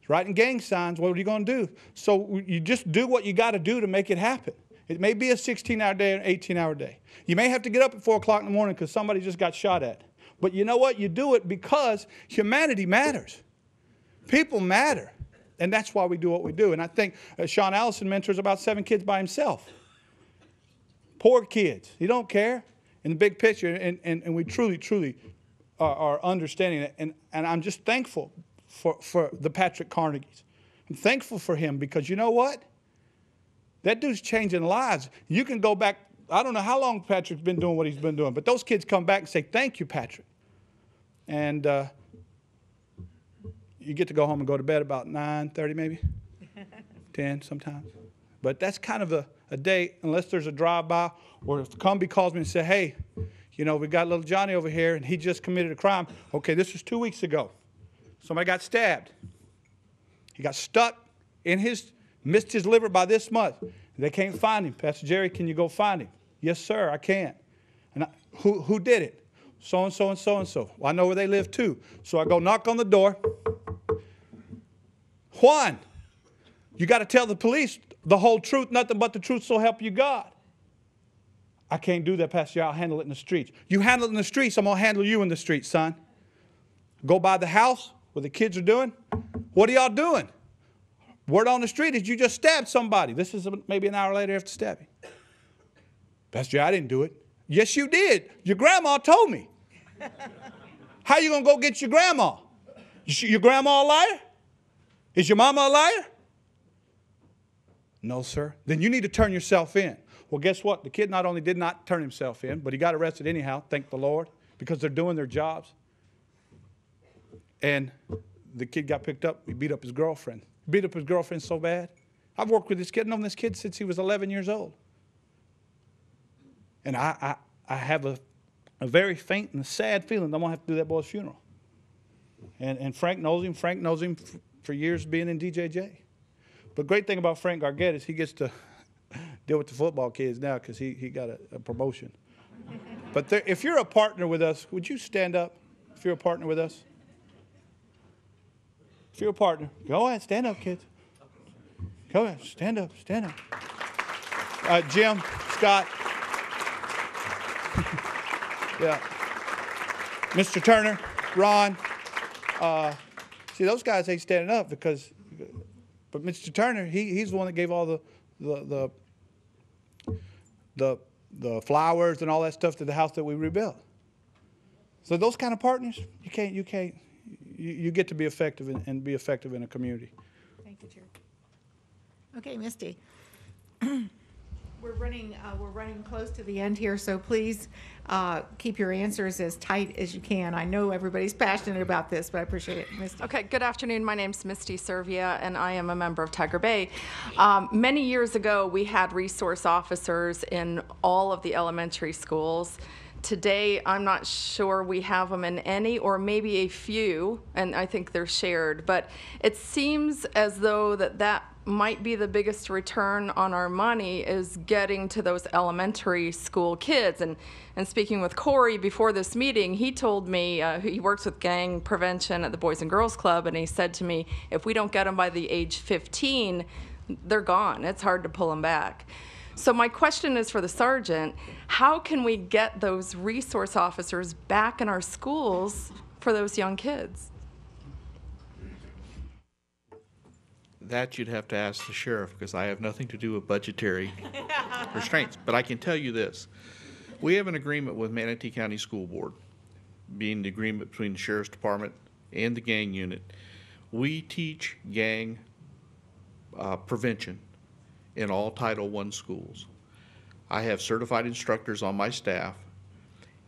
writing gang signs. What are you going to do? So you just do what you got to do to make it happen. It may be a 16-hour day or an 18-hour day. You may have to get up at 4 o'clock in the morning because somebody just got shot at. But you know what? You do it because humanity matters. People matter. And that's why we do what we do. And I think Sean Allison mentors about 7 kids by himself. Poor kids. He don't care in the big picture. And we truly are understanding it. And I'm just thankful for the Patrick Carnegies. I'm thankful for him because you know what? That dude's changing lives. You can go back. I don't know how long Patrick's been doing what he's been doing, but those kids come back and say, thank you, Patrick. And you get to go home and go to bed about 9:30 maybe, 10 sometimes. But that's kind of a day, unless there's a drive-by, or if Cumbie calls me and says, hey, you know, we got little Johnny over here, and he just committed a crime. Okay, this was 2 weeks ago. Somebody got stabbed. He got stuck in missed his liver by this month. They can't find him. Pastor Jerry, can you go find him? Yes, sir, I can. And who did it? So-and-so and so-and-so. Well, I know where they live too. So I go knock on the door. Juan, you got to tell the police the whole truth, nothing but the truth, so help you God. I can't do that, Pastor Jerry. I'll handle it in the streets. You handle it in the streets, I'm going to handle you in the streets, son. Go by the house where the kids are doing. What are y'all doing? Word on the street is you just stabbed somebody. This is maybe an hour later after stabbing. Pastor Jerry, I didn't do it. Yes, you did. Your grandma told me. How you going to go get your grandma? Your grandma a liar? Is your mama a liar? No, sir. Then you need to turn yourself in. Well, guess what? The kid not only did not turn himself in, but he got arrested anyhow, thank the Lord, because they're doing their jobs. And the kid got picked up. He beat up his girlfriend. Beat up his girlfriend so bad. I've worked with this kid, known this kid since he was 11 years old. And I have a very faint and sad feeling that I'm going to have to do that boy's funeral. And Frank knows him. Frank knows him for years being in DJJ. But great thing about Frank Gargett is he gets to deal with the football kids now because he got a promotion. But if you're a partner with us, would you stand up if you're a partner with us? If you're a partner, go ahead, stand up, kids. Go ahead, stand up, stand up. Jim, Scott. Yeah. Mr. Turner, Ron. See, those guys ain't standing up because, but Mr. Turner, he's the one that gave all the flowers and all that stuff to the house that we rebuilt. So those kind of partners, you get to be effective and be effective in a community. Thank you, Chair. Okay, Misty. We're running close to the end here, so please keep your answers as tight as you can. I know everybody's passionate about this, but I appreciate it, Misty. Okay, good afternoon. My name's Misty Servia, and I am a member of Tiger Bay. Many years ago, we had resource officers in all of the elementary schools. Today, I'm not sure we have them in any, or maybe a few, and I think they're shared. But it seems as though that might be the biggest return on our money is getting to those elementary school kids. And speaking with Corey before this meeting, he told me he works with gang prevention at the Boys and Girls Club, and he said to me, if we don't get them by the age 15, they're gone. It's hard to pull them back. So my question is for the sergeant, how can we get those resource officers back in our schools for those young kids? That you'd have to ask the sheriff, because I have nothing to do with budgetary restraints. But I can tell you this. We have an agreement with Manatee County School Board, being the agreement between the Sheriff's Department and the gang unit. We teach gang prevention in all Title I schools. I have certified instructors on my staff,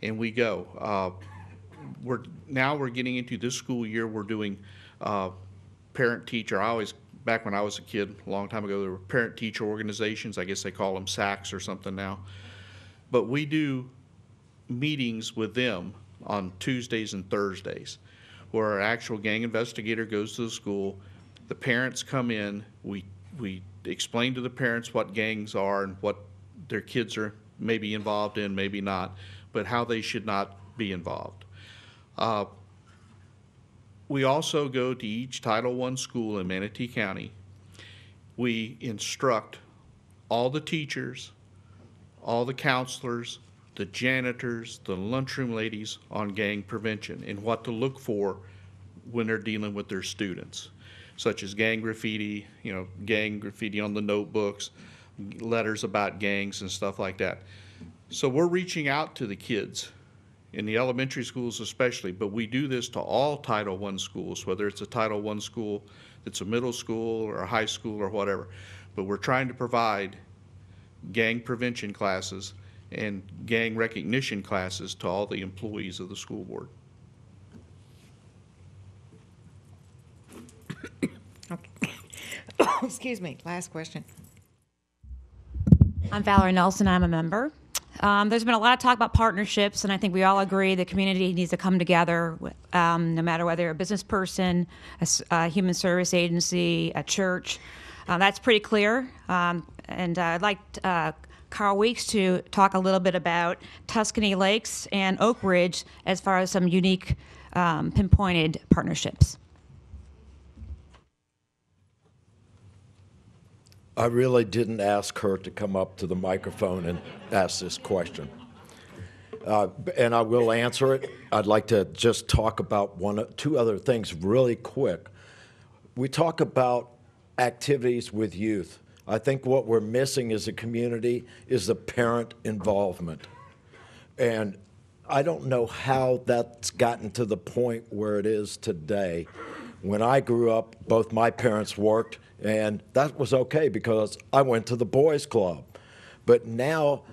and we go. We're getting into this school year, we're doing parent-teacher. Back when I was a kid, a long time ago, there were parent-teacher organizations. I guess they call them SACs or something now. But we do meetings with them on Tuesdays and Thursdays, where our actual gang investigator goes to the school. The parents come in. We explain to the parents what gangs are and what their kids are maybe involved in, maybe not, but how they should not be involved. We also go to each Title I school in Manatee County. We instruct all the teachers, all the counselors, the janitors, the lunchroom ladies on gang prevention and what to look for when they're dealing with their students, such as gang graffiti, gang graffiti on the notebooks, letters about gangs and stuff like that. So we're reaching out to the kids in the elementary schools especially, but we do this to all Title I schools, whether it's a Title I school that's a middle school or a high school or whatever. But we're trying to provide gang prevention classes and gang recognition classes to all the employees of the school board. Excuse me, last question. I'm Valerie Nelson. I'm a member. There's been a lot of talk about partnerships, and I think we all agree the community needs to come together, no matter whether you're a business person, a human service agency, a church. That's pretty clear. And I'd like Carl Weeks to talk a little bit about Tuscany Lakes and Oak Ridge as far as some unique pinpointed partnerships. I really didn't ask her to come up to the microphone and ask this question. And I will answer it. I'd like to just talk about two other things really quick. We talk about activities with youth. I think what we're missing as a community is the parent involvement. And I don't know how that's gotten to the point where it is today. When I grew up, both my parents worked, and that was okay because I went to the boys' club. But now,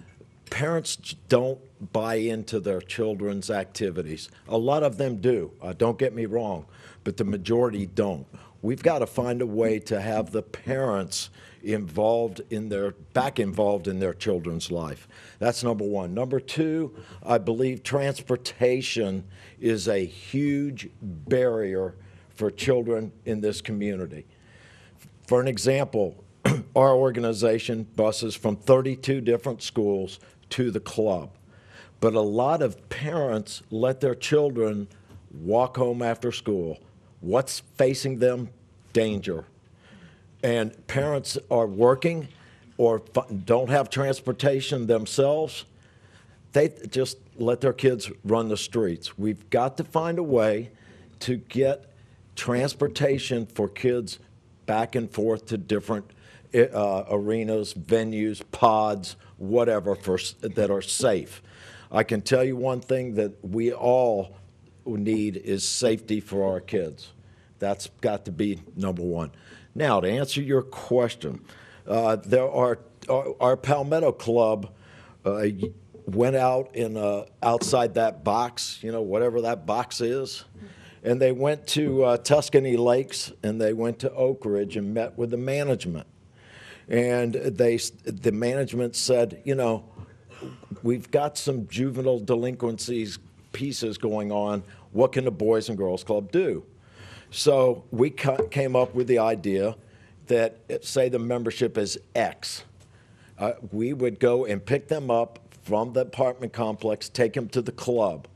parents don't buy into their children's activities. A lot of them do, don't get me wrong, but the majority don't. We've got to find a way to have the parents back involved in their children's life. That's number one. Number two, I believe transportation is a huge barrier for children in this community. For an example, our organization buses from 32 different schools to the club. But a lot of parents let their children walk home after school. What's facing them? Danger. And parents are working or don't have transportation themselves. They just let their kids run the streets. We've got to find a way to get transportation for kids back and forth to different arenas, venues, pods, whatever, that are safe. I can tell you one thing that we all need is safety for our kids. That's got to be number one. Now, to answer your question, our Palmetto Club went out outside that box, whatever that box is, and they went to Tuscany Lakes and they went to Oak Ridge and met with the management. And the management said, we've got some juvenile delinquencies pieces going on. What can the Boys and Girls Club do? So we came up with the idea that, say the membership is X. We would go and pick them up from the apartment complex, take them to the club.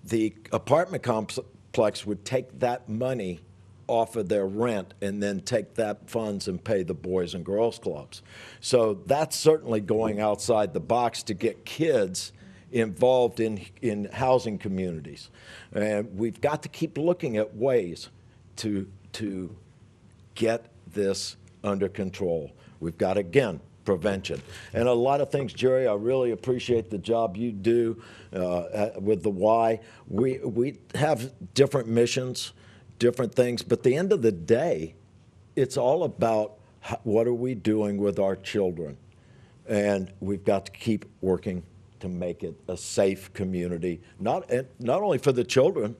The apartment complex would take that money off of their rent and then take that funds and pay the Boys and Girls Clubs. So that's certainly going outside the box to get kids involved in housing communities. And we've got to keep looking at ways to get this under control. We've got, again, prevention. And a lot of things, Jerry, I really appreciate the job you do with the Y. We have different missions, different things, but at the end of the day, it's all about what are we doing with our children. And we've got to keep working to make it a safe community, not only for the children,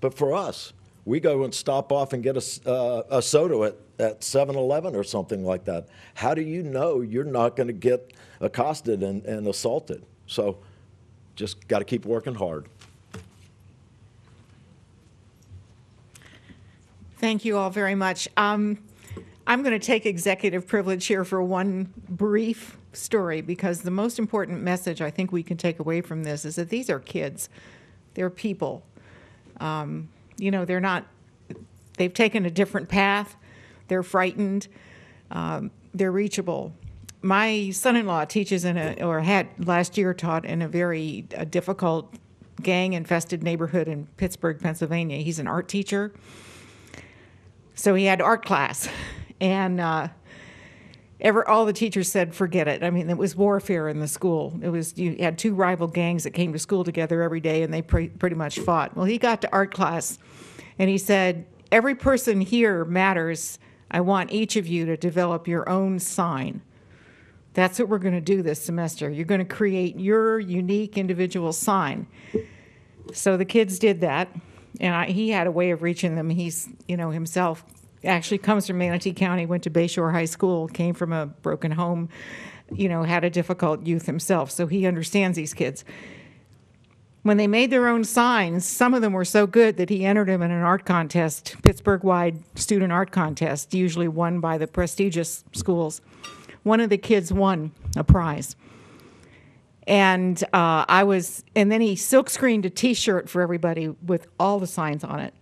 but for us. We go and stop off and get a soda at 7-Eleven or something like that. How do you know you're not going to get accosted and assaulted? So just got to keep working hard. Thank you all very much. I'm going to take executive privilege here for one brief story, because the most important message I think we can take away from this is that these are kids. They're people. They're not, they've taken a different path. They're frightened. They're reachable. my son-in-law teaches had last year taught in a very difficult gang-infested neighborhood in Pittsburgh, Pennsylvania. He's an art teacher. So he had art class, and all the teachers said, forget it. I mean, it was warfare in the school. You had two rival gangs that came to school together every day, and they pretty much fought. Well, he got to art class, and he said, every person here matters. I want each of you to develop your own sign. That's what we're going to do this semester. You're going to create your unique individual sign. So the kids did that, and he had a way of reaching them. He's, himself actually comes from Manatee County, went to Bayshore High School, came from a broken home, had a difficult youth himself, so he understands these kids. When they made their own signs, some of them were so good that he entered them in an art contest, Pittsburgh-wide student art contest, usually won by the prestigious schools. One of the kids won a prize. And and then he silk-screened a T-shirt for everybody with all the signs on it.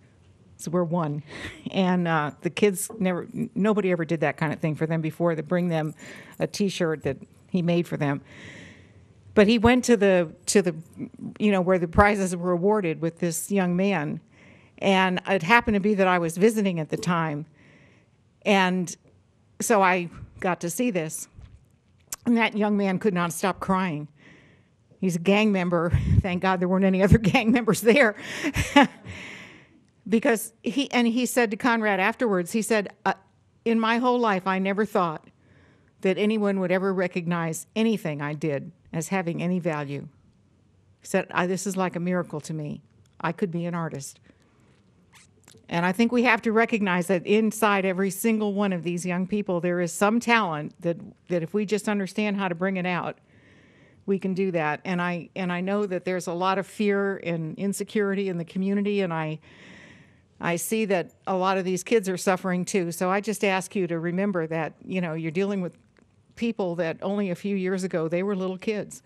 So we're one. And the kids nobody ever did that kind of thing for them before, to bring them a T-shirt that he made for them. But he went to the where the prizes were awarded with this young man. And it happened to be that I was visiting at the time. And so I got to see this. And that young man could not stop crying. He's a gang member. Thank God there weren't any other gang members there. Because he said to Conrad afterwards, he said, in my whole life, I never thought that anyone would ever recognize anything I did as having any value. He said, this is like a miracle to me. I could be an artist. And I think we have to recognize that inside every single one of these young people, there is some talent that if we just understand how to bring it out, we can do that. And I know that there's a lot of fear and insecurity in the community, and I see that a lot of these kids are suffering too. So I just ask you to remember that, you're dealing with people that only a few years ago, they were little kids.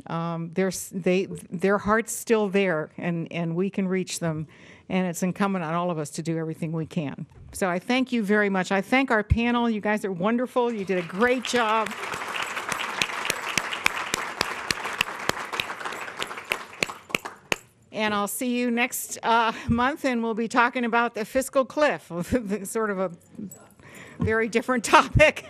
Their heart's still there, and we can reach them. And it's incumbent on all of us to do everything we can. So I thank you very much. I thank our panel. You guys are wonderful. You did a great job. And I'll see you next month, and we'll be talking about the fiscal cliff, sort of a very different topic.